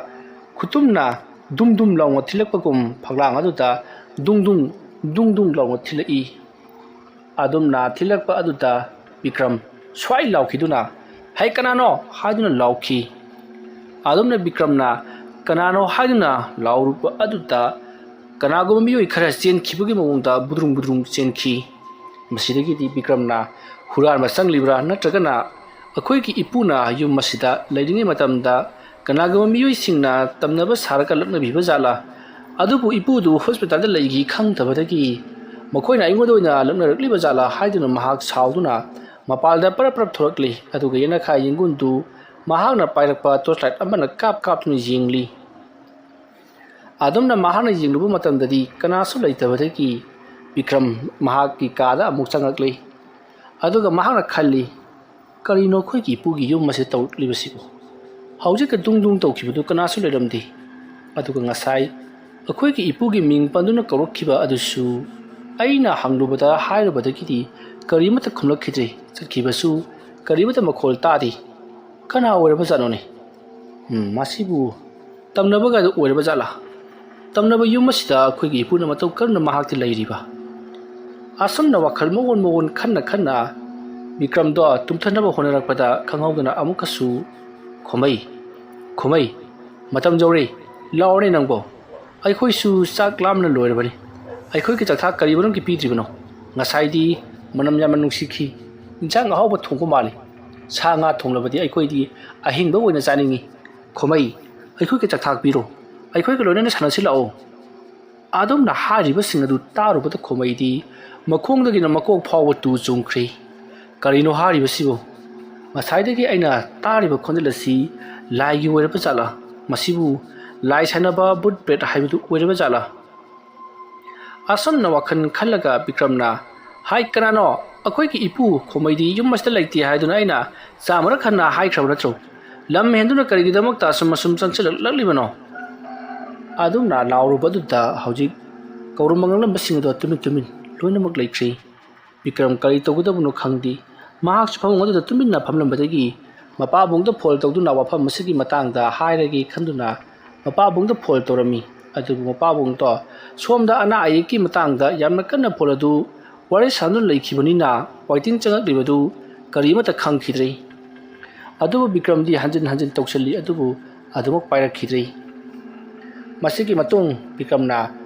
ꯈꯨꯇꯨꯝꯅ ꯗꯨꯡ ꯗꯨꯡ ꯂꯥꯎꯅ ꯊꯤꯜꯂꯛꯄꯒꯨꯝ ꯐꯛꯂꯥꯡ ꯑꯗꯨꯗ ꯗꯨꯡ ꯗꯨꯡ ꯂꯥꯎꯅ ꯊꯤꯜꯂꯛꯏ꯫ ꯑꯗꯨꯝꯅ ꯊꯤꯜꯂꯛꯄ ꯑꯗꯨꯗ ꯕꯤꯀ꯭ꯔꯝ ꯁ꯭ꯋꯥꯏ ꯂꯥꯎꯈꯤꯗꯨꯅ ꯍꯩ ꯀꯅꯥꯅꯣ ꯍꯥꯏꯗꯨꯅ ꯂꯥꯎꯈꯤ꯫ ꯑꯗꯨꯝꯅ ꯕꯤꯀ꯭ꯔꯝꯅ ꯀꯅꯥꯅꯣ ꯍꯥꯏꯗꯨꯅ ꯂꯥꯎꯔꯨꯕ ꯑꯗꯨꯗ ꯀꯅꯥꯒꯨꯝꯕ ꯃꯤꯑꯣꯏ ꯈꯔ ꯆꯦꯟꯈꯤꯕꯒꯤ ꯃꯑꯣꯡꯗ ꯕꯨꯗ꯭ꯔꯨꯡ ꯕꯨꯗ꯭ꯔꯨꯡ ꯆꯦꯟꯈꯤ꯫ ꯃꯁꯤꯗꯒꯤꯗꯤ ꯕꯤꯀ꯭ꯔꯝꯅ ꯍꯨꯔꯥꯟꯕ ꯆꯪꯂꯤꯕ꯭ꯔꯥ ꯅꯠꯇ꯭ꯔꯒꯅ ꯑꯩꯈꯣꯏꯒꯤ ꯏꯄꯨꯅ ꯌꯨꯝ ꯑꯁꯤꯗ ꯂꯩꯔꯤꯉꯩ ꯃꯇꯝꯗ ꯀꯅꯥꯒꯨꯝꯕ ꯃꯤꯑꯣꯏꯁꯤꯡꯅ ꯇꯝꯅꯕ ꯁꯥꯔꯒ ꯂꯛꯅꯕꯤꯕ ꯖꯥꯠꯂꯥ ꯑꯗꯨꯕꯨ ꯏꯄꯨꯗꯨ ꯍꯣꯁꯄꯤꯇꯥꯜꯗ ꯂꯩꯈꯤ ꯈꯪꯗꯕꯗꯒꯤ ꯃꯈꯣꯏꯅ ꯑꯩꯉꯣꯟꯗ ꯑꯣꯏꯅ ꯂꯛꯅꯔꯛꯂꯤꯕ ꯖꯥꯠꯂꯥ ꯍꯥꯏꯗꯨꯅ ꯃꯍꯥꯛ ꯁꯥꯎꯗꯨꯅ ꯃꯄꯥꯟꯗ ꯄꯔꯞ ꯄꯔꯞ ꯊꯣꯔꯛꯂꯤ ꯑꯗꯨꯒ ꯌꯦꯅꯈꯥ ꯌꯦꯡꯒꯨꯟꯗꯨ ꯃꯍꯥꯛꯅ ꯄꯥꯏꯔꯛꯄ ꯇꯣꯔꯆꯂꯥꯏꯠ ꯑꯃꯅ ꯀꯥꯞꯇꯨꯅ ꯌꯦꯡꯂꯤ ꯑꯗꯨꯝꯅ ꯃꯍꯥꯛꯅ ꯌꯦꯡꯂꯨꯕ ꯃꯇꯝꯗꯗꯤ ꯀꯅꯥꯁꯨ ꯂꯩꯇꯕꯗꯒꯤ ꯕꯤꯀ꯭ꯔꯝ ꯃꯍꯥꯛꯀꯤ ꯀꯥꯗ ꯑꯃꯨꯛ ꯆꯪꯂꯛꯂꯤ ꯑꯗꯨꯒ ꯃꯍꯥꯛꯅ ꯈꯜꯂꯤ ꯀꯔꯤꯅꯣ ꯑꯩꯈꯣꯏꯒꯤ ꯏꯄꯨꯒꯤ ꯌꯨꯝ ꯑꯁꯤ ꯇꯧꯔꯛꯂꯤꯕꯁꯤꯕꯨ ꯍꯧꯖꯤꯛꯀ ꯗꯨꯡ ꯗꯨꯡ ꯇꯧꯈꯤꯕꯗꯨ ꯀꯅꯥꯁꯨ ꯂꯩꯔꯝꯗꯦ ꯑꯗꯨꯒ ꯉꯁꯥꯏ ꯑꯩꯈꯣꯏꯒꯤ ꯏꯄꯨꯒꯤ ꯃꯤꯡ ꯄꯟꯗꯨꯅ ꯀꯧꯔꯛꯈꯤꯕ ꯑꯗꯨꯁꯨ ꯑꯩꯅ ꯍꯪꯂꯨꯕꯗ ꯍꯥꯏꯔꯨꯕꯗꯒꯤꯗꯤ ꯀꯔꯤꯃꯠꯇ ꯈꯨꯝꯂꯛꯈꯤꯗ꯭ꯔꯦ ꯆꯠꯈꯤꯕꯁꯨ ꯀꯔꯤꯃꯠꯇ ꯃꯈꯣꯜ ꯇꯥꯗꯦ ꯀꯅꯥ ꯑꯣꯏꯔꯕꯖꯥꯠꯅꯣꯅꯦ ꯃꯁꯤꯕꯨ ꯇꯝꯅꯕꯒꯗ ꯑꯣꯏꯔꯕ ꯖꯥꯠꯂꯥ ꯇꯝꯅꯕ ꯌꯨꯝ ꯑꯁꯤꯗ ꯑꯩꯈꯣꯏꯒꯤ ꯏꯄꯨꯅ ꯃꯇꯧ ꯀꯔꯝꯅ ꯃꯍꯥꯛꯇꯤ ꯂꯩꯔꯤꯕ ꯑꯁꯨꯝꯅ ꯋꯥꯈꯜ ꯃꯑꯣꯟ ꯃꯑꯣꯟ ꯈꯟꯅ ꯕꯤꯀ꯭ꯔꯝꯗꯣ ꯇꯨꯝꯊꯅꯕ ꯍꯣꯠꯅꯔꯛꯄꯗ ꯈꯪꯍꯧꯗꯅ ꯑꯃꯨꯛꯀꯁꯨ ꯈꯨꯃꯩ ꯃꯇꯝ ꯌꯧꯔꯦ ꯂꯥꯎꯔꯦ ꯅꯪꯕꯣ ꯑꯩꯈꯣꯏꯁꯨ ꯆꯥꯛ ꯂꯥꯝꯅ ꯂꯣꯏꯔꯕꯅꯤ ꯑꯩꯈꯣꯏꯒꯤ ꯆꯥꯛꯊꯥꯛ ꯀꯔꯤ ꯃꯔꯝꯒꯤ ꯄꯤꯗ꯭ꯔꯤꯕꯅꯣ ꯉꯁꯥꯏꯗꯤ ꯃꯅꯝ ꯌꯥꯝꯅ ꯅꯨꯡꯁꯤꯈꯤ ꯏꯟꯁꯥꯡ ꯑꯍꯥꯎꯕ ꯊꯣꯡꯕ ꯃꯥꯜꯂꯤ ꯁꯥ ꯉꯥ ꯊꯣꯡꯂꯕꯗꯤ ꯑꯩꯈꯣꯏꯗꯤ ꯑꯍꯤꯡꯕ ꯑꯣꯏꯅ ꯆꯥꯅꯤꯡꯉꯤ ꯈꯨꯃꯩ ꯑꯩꯈꯣꯏꯒꯤ ꯆꯥꯛꯊꯥꯛ ꯄꯤꯔꯣ ꯑꯩꯈꯣꯏꯒ ꯂꯣꯏꯅꯅ ꯁꯥꯟꯅꯁꯤ ꯂꯥꯛꯑꯣ ꯑꯗꯨꯝꯅ ꯍꯥꯏꯔꯤꯕꯁꯤꯡ ꯑꯗꯨ ꯇꯥꯔꯨꯕꯗ ꯈꯨꯃꯩꯗꯤ ꯃꯈꯣꯡꯗꯒꯤꯅ ꯃꯀꯣꯛ ꯐꯥꯎꯕ ꯇꯨ ꯆꯨꯡꯈ꯭ꯔꯦ ꯀꯔꯤꯅꯣ ꯍꯥꯏꯔꯤꯕꯁꯤꯕꯨ ꯉꯁꯥꯏꯗꯒꯤ ꯑꯩꯅ ꯇꯥꯔꯤꯕ ꯈꯣꯟꯖꯦꯜ ꯑꯁꯤ ꯂꯥꯏꯒꯤ ꯑꯣꯏꯔꯕ ꯖꯥꯠꯂꯥ ꯃꯁꯤꯕꯨ ꯂꯥꯏ ꯁꯥꯟꯅꯕ ꯕꯨꯠ ꯕ꯭ꯔꯦꯠ ꯍꯥꯏꯕꯗꯨ ꯑꯣꯏꯔꯕ ꯖꯥꯠꯂꯥ ꯑꯁꯨꯝꯅ ꯋꯥꯈꯜ ꯈꯜꯂꯒ ꯕꯤꯀ꯭ꯔꯝꯅ ꯍꯥꯏ ꯀꯅꯥꯅꯣ ꯑꯩꯈꯣꯏꯒꯤ ꯏꯄꯨ ꯈꯨꯃꯩꯗꯤ ꯌꯨꯝ ꯑꯁꯤꯗ ꯂꯩꯇꯦ ꯍꯥꯏꯗꯨꯅ ꯑꯩꯅ ꯆꯥꯃꯔꯛ ꯍꯟꯅ ꯍꯥꯏꯈ꯭ꯔꯕ ꯅꯠꯇ꯭ꯔꯣ ꯂꯝ ꯍꯦꯟꯗꯨꯅ ꯀꯔꯤꯒꯤꯗꯃꯛꯇ ꯑꯁꯨꯝ ꯆꯪꯁꯤꯜꯂꯛꯂꯤꯕꯅꯣ ꯑꯗꯨꯝꯅ ꯂꯥꯎꯔꯨꯕꯗꯨꯗ ꯍꯧꯖꯤꯛ ꯀꯧꯔꯝꯕ ꯉꯥꯡꯂꯝꯕꯁꯤꯡ ꯑꯗꯨ ꯇꯨꯃꯤꯟ ꯂꯣꯏꯅꯃꯛ ꯂꯩꯈ꯭ꯔꯦ ꯕꯤꯀ꯭ꯔꯝ ꯀꯔꯤ ꯇꯧꯒꯗꯕꯅꯣ ꯈꯪꯗꯦ ꯃꯍꯥꯛꯁꯨ ꯐꯃꯨꯡ ꯑꯗꯨꯗ ꯇꯨꯃꯤꯟꯅ ꯐꯝꯂꯝꯕꯗꯒꯤ ꯃꯄꯥꯕꯨꯡꯗ ꯐꯣꯟ ꯇꯧꯗꯨꯅ ꯋꯥꯐꯝ ꯑꯁꯤꯒꯤ ꯃꯇꯥꯡꯗ ꯍꯥꯏꯔꯒꯦ ꯈꯟꯗꯨꯅ ꯃꯄꯥꯕꯨꯡꯗ ꯐꯣꯟ ꯇꯧꯔꯝꯃꯤ ꯑꯗꯨꯕꯨ ꯃꯄꯥꯕꯨꯡꯗꯣ ꯁꯣꯝꯗ ꯑꯅꯥ ꯑꯌꯦꯛꯀꯤ ꯃꯇꯥꯡꯗ ꯌꯥꯝꯅ ꯀꯟꯅ ꯐꯣꯟ ꯑꯗꯨ ꯋꯥꯔꯤ ꯁꯥꯗꯨꯅ ꯂꯩꯈꯤꯕꯅꯤꯅ ꯋꯥꯏꯇꯤꯡ ꯆꯪꯂꯛꯂꯤꯕꯗꯨ ꯀꯔꯤꯃꯠꯇ ꯈꯪꯈꯤꯗ꯭ꯔꯦ ꯑꯗꯨꯕꯨ ꯕꯤꯀ꯭ꯔꯝꯗꯤ ꯍꯟꯖꯤꯟ ꯇꯧꯁꯤꯜꯂꯤ ꯑꯗꯨꯕు ꯑꯗꯨꯃꯛ ꯄꯥꯏꯔꯛꯈꯤꯗ꯭ꯔꯦ ꯃꯁꯤꯒꯤ ꯃꯇꯨꯡ ꯕꯤꯀ꯭ꯔꯝꯅ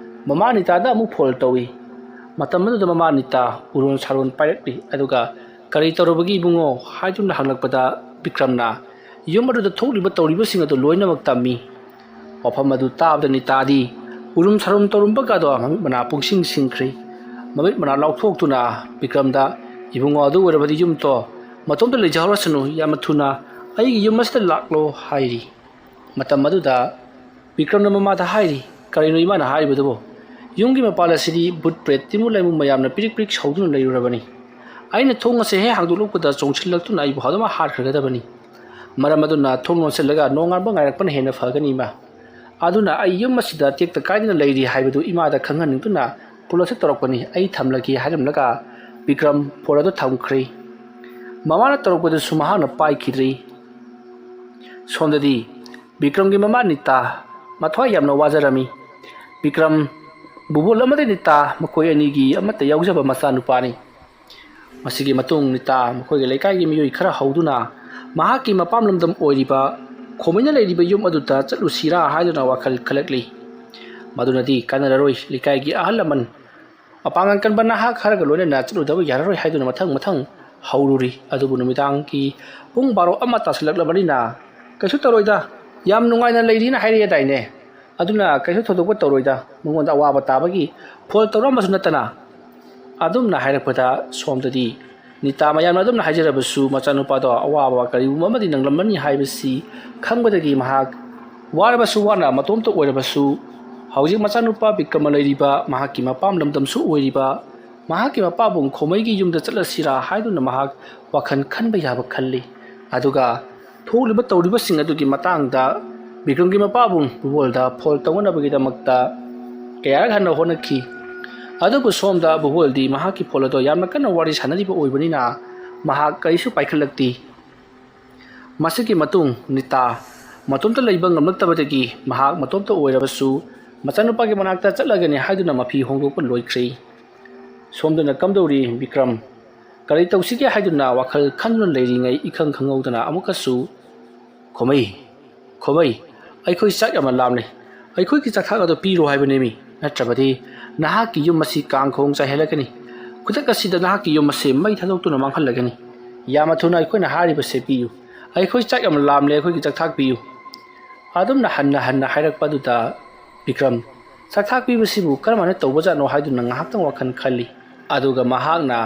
ꯃꯃꯥ ꯅꯤꯇꯥꯗ ꯑꯃꯨꯛ ꯐꯣꯟ ꯇꯧꯏ ꯃꯇꯝ ꯑꯗꯨꯗ ꯃꯃꯥ ꯅꯤꯇꯥ ꯎꯔꯣꯟ ꯁꯥꯔꯣꯟ ꯄꯥꯏꯔꯛꯂꯤ ꯑꯗꯨꯒ ꯀꯔꯤ ꯇꯧꯔꯕꯒꯤ ꯏꯕꯨꯡꯉꯣ ꯍꯥꯏꯗꯨꯅ ꯍꯪꯂꯛꯄꯗ ꯕꯤꯀ꯭ꯔꯝꯅ ꯌꯨꯝ ꯑꯗꯨꯗ ꯊꯣꯛꯂꯤꯕ ꯇꯧꯔꯤꯕꯁꯤꯡ ꯑꯗꯨ ꯂꯣꯏꯅꯃꯛ ꯇꯝꯃꯤ ꯋꯥꯐꯝ ꯑꯗꯨ ꯇꯥꯕꯗ ꯅꯤꯇꯥꯗꯤ ꯎꯔꯨꯝ ꯁꯥꯔꯨꯝ ꯇꯧꯔꯝꯕꯒꯗꯣ ꯃꯃꯤꯠ ꯃꯅꯥ ꯄꯨꯡꯁꯤꯡ ꯁꯤꯡꯈ꯭ꯔꯦ ꯃꯃꯤꯠ ꯃꯅꯥ ꯂꯥꯎꯊꯣꯛꯇꯨꯅ ꯕꯤꯀ꯭ꯔꯝꯗ ꯏꯕꯨꯡꯉꯣ ꯑꯗꯨ ꯑꯣꯏꯔꯕꯗꯤ ꯌꯨꯝꯇꯣ ꯃꯇꯣꯝꯇ ꯂꯩꯖꯍꯧꯔꯁꯅꯨ ꯌꯥꯝꯅ ꯊꯨꯅ ꯑꯩꯒꯤ ꯌꯨꯝ ꯑꯁꯤꯗ ꯂꯥꯛꯂꯣ ꯍꯥꯏꯔꯤ ꯃꯇꯝ ꯑꯗꯨꯗ ꯕꯤꯀ꯭ꯔꯝꯅ ꯃꯃꯥꯗ ꯍꯥꯏꯔꯤ ꯀꯔꯤꯅꯣ ꯏꯃꯥꯅ ꯍꯥꯏꯔꯤꯕꯗꯨꯕꯣ ꯌꯨꯝꯒꯤ ꯃꯄꯥꯟ ꯑꯁꯤꯗꯤ ꯕꯨꯠ ꯕ꯭ꯔꯦꯠ ꯇꯤꯃꯨ ꯂꯩꯃꯨ ꯃꯌꯥꯝꯅ ꯄꯤꯔꯤꯛ ꯁꯧꯗꯨꯅ ꯂꯩꯔꯨꯔꯕꯅꯤ ꯑꯩꯅ ꯊꯣꯡ ꯑꯁꯤ ꯍꯦꯛ ꯍꯥꯡꯗꯣꯛꯂꯛꯄꯗ ꯆꯣꯡꯁꯤꯜꯂꯛꯇꯨꯅ ꯑꯩꯕꯨ ꯍꯥꯗꯨꯃ ꯍꯥꯠꯈ꯭ꯔꯒꯗꯕꯅꯤ ꯃꯔꯝ ꯑꯗꯨꯅ ꯊꯣꯡ ꯂꯣꯟꯁꯤꯜꯂꯒ ꯅꯣꯡꯉꯥꯟꯕ ꯉꯥꯏꯔꯛꯄꯅ ꯍꯦꯟꯅ ꯐꯒꯅꯤ ꯏꯃꯥ ꯑꯗꯨꯅ ꯑꯩ ꯌꯨꯝ ꯑꯁꯤꯗ ꯇꯦꯛꯇ ꯀꯥꯏꯗꯅ ꯂꯩꯔꯤ ꯍꯥꯏꯕꯗꯨ ꯏꯃꯥꯗ ꯈꯪꯍꯟꯅꯤꯡꯗꯨꯅ ꯐꯣꯟ ꯑꯁꯤ ꯇꯧꯔꯛꯄꯅꯤ ꯑꯩ ꯊꯝꯂꯒꯦ ꯍꯥꯏꯔꯝꯂꯒ ꯕꯤꯀ꯭ꯔꯝ ꯐꯣꯟ ꯑꯗꯨ ꯊꯝꯈ꯭ꯔꯦ ꯃꯃꯥꯅ ꯇꯧꯔꯛꯄꯗꯨꯁꯨ ꯃꯍꯥꯛꯅ ꯄꯥꯏꯈꯤꯗ꯭ꯔꯦ ꯁꯣꯝꯗꯗꯤ ꯕꯤꯀ꯭ꯔꯝꯒꯤ ꯃꯃꯥ ꯅꯤꯇꯥ ꯃꯊ꯭ꯋꯥꯏ ꯌꯥꯝꯅ ꯋꯥꯖꯔꯝꯃꯤ ꯕꯤꯀ꯭ꯔꯝ ꯕꯨꯕꯣꯜ ꯑꯃꯗꯤ ꯅꯤꯇꯥ ꯃꯈꯣꯏ ꯑꯅꯤꯒꯤ ꯑꯃꯠꯇ ꯌꯥꯎꯖꯕ ꯃꯆꯥꯅꯨꯄꯥꯅꯤ ꯃꯁꯤꯒꯤ ꯃꯇꯨꯡ ꯅꯤꯇꯥ ꯃꯈꯣꯏꯒꯤ ꯂꯩꯀꯥꯏꯒꯤ ꯃꯤꯑꯣꯏ ꯈꯔ ꯍꯧꯗꯨꯅ ꯃꯍꯥꯛꯀꯤ ꯃꯄꯥꯝ ꯂꯝꯗꯝ ꯑꯣꯏꯔꯤꯕ ꯈꯣꯃꯩꯅ ꯂꯩꯔꯤꯕ ꯌꯨꯝ ꯑꯗꯨꯗ ꯆꯠꯂꯨꯁꯤꯔꯥ ꯍꯥꯏꯗꯨꯅ ꯋꯥꯈꯜ ꯈꯜꯂꯛꯂꯤ ꯃꯗꯨꯅꯗꯤ ꯀꯥꯟꯅꯔꯔꯣꯏ ꯂꯩꯀꯥꯏꯒꯤ ꯑꯍꯜ ꯂꯃꯟ ꯃꯄꯥꯡꯒꯜ ꯀꯟꯕ ꯅꯍꯥ ꯈꯔꯒ ꯂꯣꯏꯅꯅ ꯆꯠꯂꯨꯗꯕ ꯌꯥꯔꯔꯣꯏ ꯍꯥꯏꯗꯨꯅ ꯃꯊꯪ ꯍꯧꯔꯨꯔꯤ ꯑꯗꯨꯕꯨ ꯅꯨꯃꯤꯗꯥꯡꯒꯤ ꯄꯨꯡ 12 ꯇꯥꯁꯤꯜꯂꯛꯂꯕꯅꯤꯅ ꯀꯩꯁꯨ ꯇꯧꯔꯣꯏꯗ ꯌꯥꯝ ꯅꯨꯡꯉꯥꯏꯅ ꯂꯩꯔꯤꯅ ꯍꯥꯏꯔꯛꯑꯦꯗꯥꯏꯅꯦ ꯑꯗꯨꯅ ꯀꯩꯁꯨ ꯊꯣꯏꯗꯣꯛꯄ ꯇꯧꯔꯣꯏꯗ ꯃꯉꯣꯟꯗ ꯑꯋꯥꯕ ꯇꯥꯕꯒꯤ ꯐꯣꯟ ꯇꯧꯔꯝꯕꯁꯨ ꯅꯠꯇꯅ ꯑꯗꯨꯝꯅ ꯍꯥꯏꯔꯛꯄꯗ ꯁꯣꯝꯗꯗꯤ ꯅꯤꯇꯥ ꯃꯌꯥꯝꯅ ꯑꯗꯨꯝꯅ ꯍꯥꯏꯖꯔꯕꯁꯨ ꯃꯆꯥꯅꯨꯄꯥꯗꯣ ꯑꯋꯥꯕ ꯀꯔꯤꯒꯨꯝꯕ ꯑꯃꯗꯤ ꯅꯪꯂꯝꯃꯅꯤ ꯍꯥꯏꯕꯁꯤ ꯈꯪꯕꯗꯒꯤ ꯃꯍꯥꯛ ꯋꯥꯔꯕꯁꯨ ꯋꯥꯅ ꯃꯇꯣꯝꯇ ꯑꯣꯏꯔꯕꯁꯨ ꯍꯧꯖꯤꯛ ꯃꯆꯥꯅꯨꯄꯥ ꯕꯤꯀ꯭ꯔꯝꯅ ꯂꯩꯔꯤꯕ ꯃꯍꯥꯛꯀꯤ ꯃꯄꯥꯝ ꯂꯝꯗꯝꯁꯨ ꯑꯣꯏꯔꯤꯕ ꯃꯍꯥꯛꯀꯤ ꯃꯄꯥꯕꯨꯡ ꯈꯣꯃꯩꯒꯤ ꯌꯨꯝꯗ ꯆꯠꯂꯁꯤꯔꯥ ꯍꯥꯏꯗꯨꯅ ꯃꯍꯥꯛ ꯋꯥꯈꯜ ꯈꯟꯕ ꯌꯥꯕ ꯈꯜꯂꯤ ꯑꯗꯨꯒ ꯊꯣꯛꯂꯤꯕ ꯇꯧꯔꯤꯕꯁꯤꯡ ꯑꯗꯨꯒꯤ ꯃꯇꯥꯡꯗ ꯕꯤꯀ꯭ꯔꯝꯒꯤ ꯃꯄꯥꯕꯨꯡ ꯕꯨꯕꯣꯜꯗ ꯐꯣꯟ ꯇꯧꯅꯅꯕꯒꯤꯗꯃꯛꯇ ꯀꯌꯥꯔꯛ ꯍꯟꯅ ꯍꯣꯠꯅꯈꯤ ꯑꯗꯨꯕꯨ ꯁꯣꯝꯗ ꯕꯨꯕꯣꯜꯗꯤ ꯃꯍꯥꯛꯀꯤ ꯐꯣꯟ ꯑꯗꯨ ꯌꯥꯝꯅ ꯀꯟꯅ ꯋꯥꯔꯤ ꯁꯥꯟꯅꯔꯤꯕ ꯑꯣꯏꯕꯅꯤꯅ ꯃꯍꯥꯛ ꯀꯔꯤꯁꯨ ꯄꯥꯏꯈꯠꯂꯛꯇꯦ ꯃꯁꯤꯒꯤ ꯃꯇꯨꯡ ꯅꯤꯇꯥ ꯃꯇꯣꯝꯇ ꯂꯩꯕ ꯉꯝꯂꯛꯇꯕꯗꯒꯤ ꯃꯍꯥꯛ ꯃꯇꯣꯝꯇ ꯑꯣꯏꯔꯕꯁꯨ ꯃꯆꯥꯅꯨꯄꯥꯒꯤ ꯃꯅꯥꯛꯇ ꯆꯠꯂꯒꯅꯤ ꯍꯥꯏꯗꯨꯅ ꯃꯐꯤ ꯍꯣꯡꯗꯣꯛꯄ ꯂꯣꯏꯈ꯭ꯔꯦ ꯁꯣꯝꯗꯅ ꯀꯝꯗꯧꯔꯤ ꯕꯤꯀ꯭ꯔꯝ ꯀꯔꯤ ꯇꯧꯁꯤꯒꯦ ꯍꯥꯏꯗꯨꯅ ꯋꯥꯈꯜ ꯈꯟꯗꯨꯅ ꯂꯩꯔꯤꯉꯩ ꯏꯈꯪ ꯈꯪꯍꯧꯗꯅ ꯑꯃꯨꯛꯀꯁꯨ ꯈꯣꯃꯩ ꯑꯩꯈꯣꯏ ꯆꯥꯛ ꯌꯥꯝꯅ ꯂꯥꯝꯂꯦ ꯑꯩꯈꯣꯏꯒꯤ ꯆꯥꯛꯊꯥꯛ ꯑꯗꯨ ꯄꯤꯔꯣ ꯍꯥꯏꯕꯅꯦꯃꯤ ꯅꯠꯇ꯭ꯔꯕꯗꯤ ꯅꯍꯥꯛꯀꯤ ꯌꯨꯝ ꯑꯁꯤ ꯀꯥꯡꯈꯣꯡ ꯆꯥꯏꯍꯜꯂꯛꯀꯅꯤ ꯈꯨꯗꯛ ꯑꯁꯤꯗ ꯅꯍꯥꯛꯀꯤ ꯌꯨꯝ ꯑꯁꯤ ꯃꯩ ꯊꯥꯗꯣꯛꯇꯨꯅ ꯃꯥꯡꯍꯜꯂꯒꯅꯤ ꯌꯥꯝꯅ ꯊꯨꯅ ꯑꯩꯈꯣꯏꯅ ꯍꯥꯏꯔꯤꯕꯁꯦ ꯄꯤꯌꯨ ꯑꯩꯈꯣꯏ ꯆꯥꯛ ꯌꯥꯝꯅ ꯂꯥꯝꯂꯦ ꯑꯩꯈꯣꯏꯒꯤ ꯆꯥꯛꯊꯥꯛ ꯄꯤꯌꯨ ꯑꯗꯨꯝꯅ ꯍꯟꯅ ꯍꯥꯏꯔꯛꯄꯗꯨꯗ ꯕꯤꯀ꯭ꯔꯝ ꯆꯥꯛꯊꯥꯛꯄꯤꯕꯁꯤꯕꯨ ꯀꯔꯝꯍꯥꯏꯅ ꯇꯧꯕꯖꯥꯠꯅꯣ ꯍꯥꯏꯗꯨꯅ ꯉꯥꯏꯍꯥꯛꯇꯪ ꯋꯥꯈꯜ ꯈꯜꯂꯤ ꯑꯗꯨꯒ ꯃꯍꯥꯛꯅ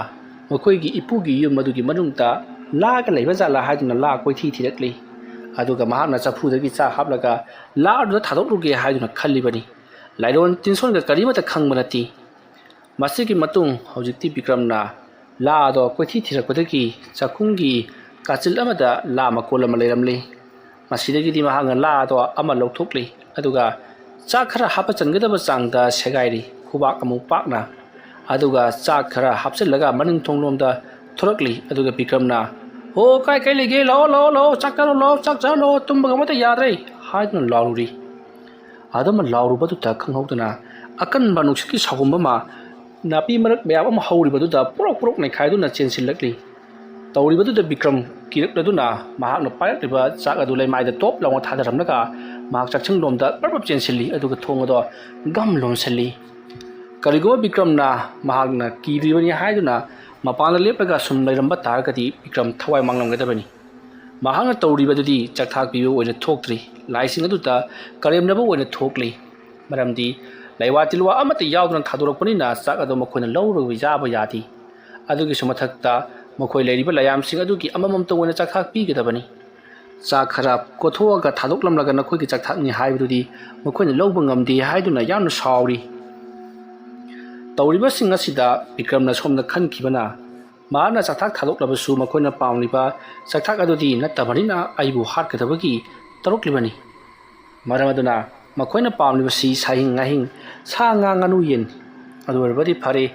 ꯃꯈꯣꯏꯒꯤ ꯏꯄꯨꯒꯤ ꯌꯨꯝ ꯑꯗꯨꯒꯤ ꯃꯅꯨꯡꯗ ꯂꯥꯒ ꯂꯩꯕ ꯖꯥꯠꯂꯥ ꯍꯥꯏꯗꯨꯅ ꯂꯥ ꯀꯣꯏꯊꯤ ꯊꯤꯔꯛꯂꯤ ꯑꯗꯨꯒ ꯃꯍꯥꯛꯅ ꯆꯐꯨꯗꯒꯤ ꯆꯥꯛ ꯍꯥꯞꯂꯒ ꯂꯥ ꯑꯗꯨꯗ ꯊꯥꯗꯣꯛꯂꯨꯒꯦ ꯍꯥꯏꯗꯨꯅ ꯈꯜꯂꯤꯕꯅꯤ ꯂꯥꯏꯔꯣꯟ ꯇꯤꯟꯁꯣꯟꯒ ꯀꯔꯤꯃꯠꯇ ꯈꯪꯕ ꯅꯠꯇꯦ ꯃꯁꯤꯒꯤ ꯃꯇꯨꯡ ꯍꯧꯖꯤꯛꯇꯤ ꯕꯤꯀ꯭ꯔꯝꯅ ꯂꯥ ꯑꯗꯣ ꯀꯣꯏꯊꯤ ꯊꯤꯔꯛꯄꯗꯒꯤ ꯆꯥꯛꯈꯨꯝꯒꯤ ꯀꯥꯆꯤꯜ ꯑꯃꯗ ꯂꯥ ꯃꯀꯣꯜ ꯑꯃ ꯂꯩꯔꯝꯂꯤ ꯃꯁꯤꯗꯒꯤꯗꯤ ꯃꯍꯥꯛꯅ ꯂꯥ ꯑꯗꯣ ꯑꯃ ꯂꯧꯊꯣꯛꯂꯤ ꯑꯗꯨꯒ ꯆꯥꯛ ꯈꯔ ꯍꯥꯞꯄꯆꯟꯒꯗꯕ ꯆꯥꯡꯗ ꯁꯦꯒꯥꯏꯔꯤ ꯈꯨꯕꯥꯛ ꯑꯃꯨꯛ ꯄꯥꯛꯅ ꯑꯗꯨꯒ ꯆꯥꯛ ꯈꯔ ꯍꯥꯞꯆꯤꯜꯂꯒ ꯃꯅꯤꯡ ꯊꯣꯡꯂꯣꯝꯗ ꯊꯣꯔꯛꯂꯤ ꯑꯗꯨꯒ ꯕꯤꯀ꯭ꯔꯝꯅ ꯍꯣ ꯀꯥꯏ ꯂꯩꯒꯦ ꯂꯥꯛꯑꯣ ꯆꯥꯛ ꯆꯥꯔꯣ ꯇꯨꯝꯕꯒ ꯑꯃꯠꯇ ꯌꯥꯗ꯭ꯔꯦ ꯍꯥꯏꯗꯨꯅ ꯂꯥꯎꯔꯨꯔꯤ ꯑꯗꯨꯝ ꯂꯥꯎꯔꯨꯕꯗꯨꯗ ꯈꯪꯍꯧꯗꯅ ꯑꯀꯟꯕ ꯅꯨꯡꯁꯤꯠꯀꯤ ꯁꯥꯎꯍꯨꯝ ꯑꯃ ꯅꯥꯄꯤ ꯃꯔꯛ ꯃꯌꯥꯝ ꯑꯃ ꯍꯧꯔꯤꯕꯗꯨꯗ ꯄꯣꯔꯣꯛ ꯅꯩꯈꯥꯏꯗꯨꯅ ꯆꯦꯟꯁꯤꯜꯂꯛꯂꯤ ꯇꯧꯔꯤꯕꯗꯨꯗ ꯕꯤꯀ꯭ꯔꯝ ꯀꯤꯔꯛꯂꯗꯨꯅ ꯃꯍꯥꯛꯅ ꯄꯥꯏꯔꯛꯂꯤꯕ ꯆꯥꯛ ꯑꯗꯨ ꯂꯩꯃꯥꯏꯗ ꯇꯣꯞ ꯂꯥꯎꯅ ꯊꯥꯗꯔꯝꯂꯒ ꯃꯍꯥꯛ ꯆꯥꯛꯁꯪꯂꯣꯝꯗ ꯄꯔꯞ ꯆꯦꯟꯁꯤꯜꯂꯤ ꯑꯗꯨꯒ ꯊꯣꯡ ꯑꯗꯣ ꯒꯝ ꯂꯣꯟꯁꯤꯜꯂꯤ ꯀꯔꯤꯒꯨꯝꯕ ꯕꯤꯀ꯭ꯔꯝꯅ ꯃꯍꯥꯛꯅ ꯀꯤꯔꯤꯕꯅꯤ ꯍꯥꯏꯗꯨꯅ ꯃꯄꯥꯟꯗ ꯂꯦꯞꯂꯒ ꯁꯨꯝ ꯂꯩꯔꯝꯕ ꯇꯥꯔꯒꯗꯤ ꯕꯤꯀ꯭ꯔꯝ ꯊꯋꯥꯏ ꯃꯥꯡꯂꯝꯒꯗꯕꯅꯤ ꯃꯍꯥꯛꯅ ꯇꯧꯔꯤꯕꯗꯨꯗꯤ ꯆꯥꯛꯊꯥꯛꯄꯤꯕ ꯑꯣꯏꯅ ꯊꯣꯛꯇ꯭ꯔꯤ ꯂꯥꯏꯁꯤꯡ ꯑꯗꯨꯗ ꯀꯔꯦꯝꯅꯕ ꯑꯣꯏꯅ ꯊꯣꯛꯂꯤ ꯃꯔꯝꯗꯤ ꯂꯩꯋꯥ ꯇꯤꯜꯋꯥ ꯑꯃꯠꯇ ꯌꯥꯎꯗꯅ ꯊꯥꯗꯣꯔꯛꯄꯅꯤꯅ ꯆꯥꯛ ꯑꯗꯨ ꯃꯈꯣꯏꯅ ꯂꯧꯔꯒ ꯌꯥꯕ ꯌꯥꯗꯦ ꯑꯗꯨꯒꯤꯁꯨ ꯃꯊꯛꯇ ꯃꯈꯣꯏ ꯂꯩꯔꯤꯕ ꯂꯌꯥꯝꯁꯤꯡ ꯑꯗꯨꯒꯤ ꯑꯃꯃꯝꯇ ꯑꯣꯏꯅ ꯆꯥꯛꯊꯥꯛ ꯄꯤꯒꯗꯕꯅꯤ ꯆꯥꯛ ꯈꯔ ꯀꯣꯊꯣꯛꯑꯒ ꯊꯥꯗꯣꯛꯂꯝꯂꯒ ꯅꯈꯣꯏꯒꯤ ꯆꯥꯛꯊꯥꯛꯅꯤ ꯍꯥꯏꯕꯗꯨꯗꯤ ꯃꯈꯣꯏꯅ ꯂꯧꯕ ꯉꯝꯗꯦ ꯍꯥꯏꯗꯨꯅ ꯌꯥꯝꯅ ꯁꯥꯎꯔꯤ ꯇꯧꯔꯤꯕꯁꯤꯡ ꯑꯁꯤꯗ ꯕꯤꯀ꯭ꯔꯝꯅ ꯁꯣꯝꯗ ꯈꯟꯈꯤꯕꯅ ꯃꯍꯥꯛꯅ ꯆꯥꯛꯊꯥꯛ ꯊꯥꯗꯣꯛꯂꯕꯁꯨ ꯃꯈꯣꯏꯅ ꯄꯥꯝꯂꯤꯕ ꯆꯥꯛꯊꯥꯛ ꯑꯗꯨꯗꯤ ꯅꯠꯇꯕꯅꯤꯅ ꯑꯩꯕꯨ ꯍꯥꯠꯀꯗꯕꯒꯤ ꯇꯧꯔꯛꯂꯤꯕꯅꯤ ꯃꯔꯝ ꯑꯗꯨꯅ ꯃꯈꯣꯏꯅ ꯄꯥꯝꯂꯤꯕꯁꯤ ꯁꯥꯍꯤꯡ ꯉꯥꯍꯤꯡ ꯁꯥ ꯉꯥ ꯉꯥꯅꯨ ꯌꯦꯟ ꯑꯗꯨ ꯑꯣꯏꯔꯕꯗꯤ ꯐꯔꯦ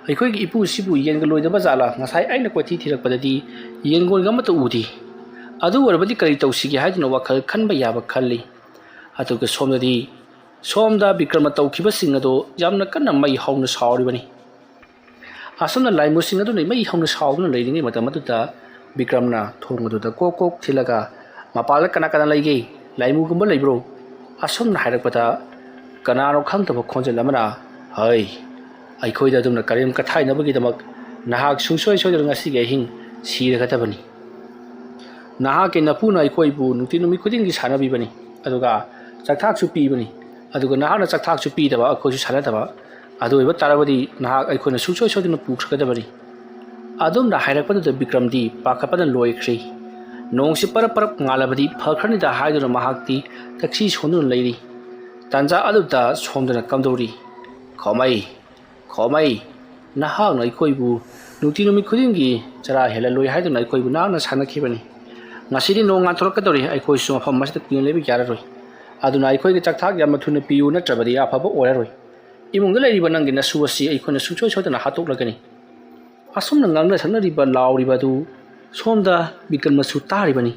ꯑꯩꯈꯣꯏꯒꯤ ꯏꯄꯨꯁꯤꯕꯨ ꯌꯦꯟꯒ ꯂꯣꯏꯗꯕ ꯖꯥꯠꯂꯥ ꯉꯁꯥꯏ ꯑꯩꯅ ꯀꯣꯏꯊꯤ ꯊꯤꯔꯛꯄꯗꯗꯤ ꯌꯦꯟꯒꯣꯟꯒ ꯑꯃꯠꯇ ꯎꯗꯦ ꯑꯗꯨ ꯑꯣꯏꯔꯕꯗꯤ ꯀꯔꯤ ꯇꯧꯁꯤꯒꯦ ꯍꯥꯏꯗꯨꯅ ꯋꯥꯈꯜ ꯈꯟꯕ ꯌꯥꯕ ꯈꯜꯂꯤ ꯑꯗꯨꯒ ꯁꯣꯝꯗ ꯕꯤꯀ꯭ꯔꯝꯅ ꯇꯧꯈꯤꯕꯁꯤꯡ ꯑꯗꯨ ꯌꯥꯝꯅ ꯀꯟꯅ ꯃꯩ ꯍꯧꯅ ꯁꯥꯎꯔꯤꯕꯅꯤ ꯑꯁꯨꯝꯅ ꯂꯥꯏꯃꯨꯁꯤꯡ ꯑꯗꯨꯅ ꯃꯩ ꯍꯧꯅ ꯁꯥꯎꯗꯨꯅ ꯂꯩꯔꯤꯉꯩ ꯃꯇꯝ ꯑꯗꯨꯗ ꯕꯤꯀ꯭ꯔꯝꯅ ꯊꯣꯡ ꯑꯗꯨꯗ ꯀꯣꯛ ꯊꯤꯜꯂꯒ ꯃꯄꯥꯟꯗ ꯀꯅꯥ ꯂꯩꯒꯦ ꯂꯥꯏꯃꯨꯒꯨꯝꯕ ꯂꯩꯕ꯭ꯔꯣ ꯑꯁꯨꯝꯅ ꯍꯥꯏꯔꯛꯄꯗ ꯀꯅꯥꯅꯣ ꯈꯪꯗꯕ ꯈꯣꯟꯖꯦꯜ ꯑꯃꯅ ꯍꯩ ꯑꯩꯈꯣꯏꯗ ꯑꯗꯨꯝꯅ ꯀꯔꯦꯝ ꯀꯊꯥꯏꯅꯕꯒꯤꯗꯃꯛ ꯅꯍꯥꯛ ꯁꯨꯡꯁꯣꯏ ꯁꯣꯏꯗꯅ ꯉꯁꯤꯒꯤ ꯑꯍꯤꯡ ꯁꯤꯔꯒꯗꯕꯅꯤ ꯅꯍꯥꯛꯀꯤ ꯅꯄꯨꯅ ꯑꯩꯈꯣꯏꯕꯨ ꯅꯨꯃꯤꯠ ꯈꯨꯗꯤꯡꯒꯤ ꯁꯥꯟꯅꯕꯤꯕꯅꯤ ꯑꯗꯨꯒ ꯆꯥꯛꯊꯥꯛꯁꯨ ꯄꯤꯕꯅꯤ ꯑꯗꯨꯒ ꯅꯍꯥꯛꯅ ꯆꯥꯛꯊꯥꯛꯁꯨ ꯄꯤꯗꯕ ꯑꯩꯈꯣꯏꯁꯨ ꯁꯥꯟꯅꯗꯕ ꯑꯗꯨ ꯑꯣꯏꯕ ꯇꯥꯔꯕꯗꯤ ꯅꯍꯥꯛ ꯑꯩꯈꯣꯏꯅ ꯁꯨꯡꯁꯣꯏ ꯁꯣꯏꯗꯅ ꯄꯨꯈ꯭ꯔꯒꯗꯕꯅꯤ ꯑꯗꯨꯝꯅ ꯍꯥꯏꯔꯛꯄꯗꯨꯗ ꯕꯤꯀ꯭ꯔꯝꯗꯤ ꯄꯥꯈꯠꯄꯅ ꯂꯣꯏꯈ꯭ꯔꯦ ꯅꯣꯡꯁꯤ ꯄꯔꯞ ꯉꯥꯜꯂꯕꯗꯤ ꯐꯈ꯭ꯔꯅꯤꯗ ꯍꯥꯏꯗꯨꯅ ꯃꯍꯥꯛꯇꯤ ꯇꯛꯁꯤ ꯁꯣꯟꯗꯨꯅ ꯂꯩꯔꯤ ꯇꯥꯟꯖꯥ ꯑꯗꯨꯗ ꯁꯣꯝꯗꯅ ꯀꯝꯗꯧꯔꯤ ꯈꯣꯃꯩ ꯅꯍꯥꯛꯅ ꯑꯩꯈꯣꯏꯕꯨ ꯅꯨꯃꯤꯠ ꯈꯨꯗꯤꯡꯒꯤ ꯆꯔꯥ ꯍꯦꯜꯍꯜꯂꯣꯏ ꯍꯥꯏꯗꯨꯅ ꯑꯩꯈꯣꯏꯕꯨ ꯅꯍꯥꯛꯅ ꯁꯥꯟꯅꯈꯤꯕꯅꯤ ꯉꯁꯤꯗꯤ ꯅꯣꯡ ꯉꯥꯟꯊꯣꯔꯛꯀꯗꯧꯔꯤ ꯑꯩꯈꯣꯏꯁꯨ ꯃꯐꯝ ꯑꯁꯤꯗ ꯀꯨꯏꯅ ꯂꯩꯕ ꯌꯥꯔꯔꯣꯏ ꯑꯗꯨꯅ ꯑꯩꯈꯣꯏꯒꯤ ꯆꯥꯛꯊꯥꯛ ꯌꯥꯝꯅ ꯊꯨꯅ ꯄꯤꯌꯨ ꯅꯠꯇ꯭ꯔꯕꯗꯤ ꯑꯐꯕ ꯑꯣꯏꯔꯔꯣꯏ इमुंग लेरिबा नंगी नसु असि अइखोना सुंसोय सोदना हातोकलगनी असुमना nganगना saknariba lauribadu somda बिक्रम मसु तारिबनी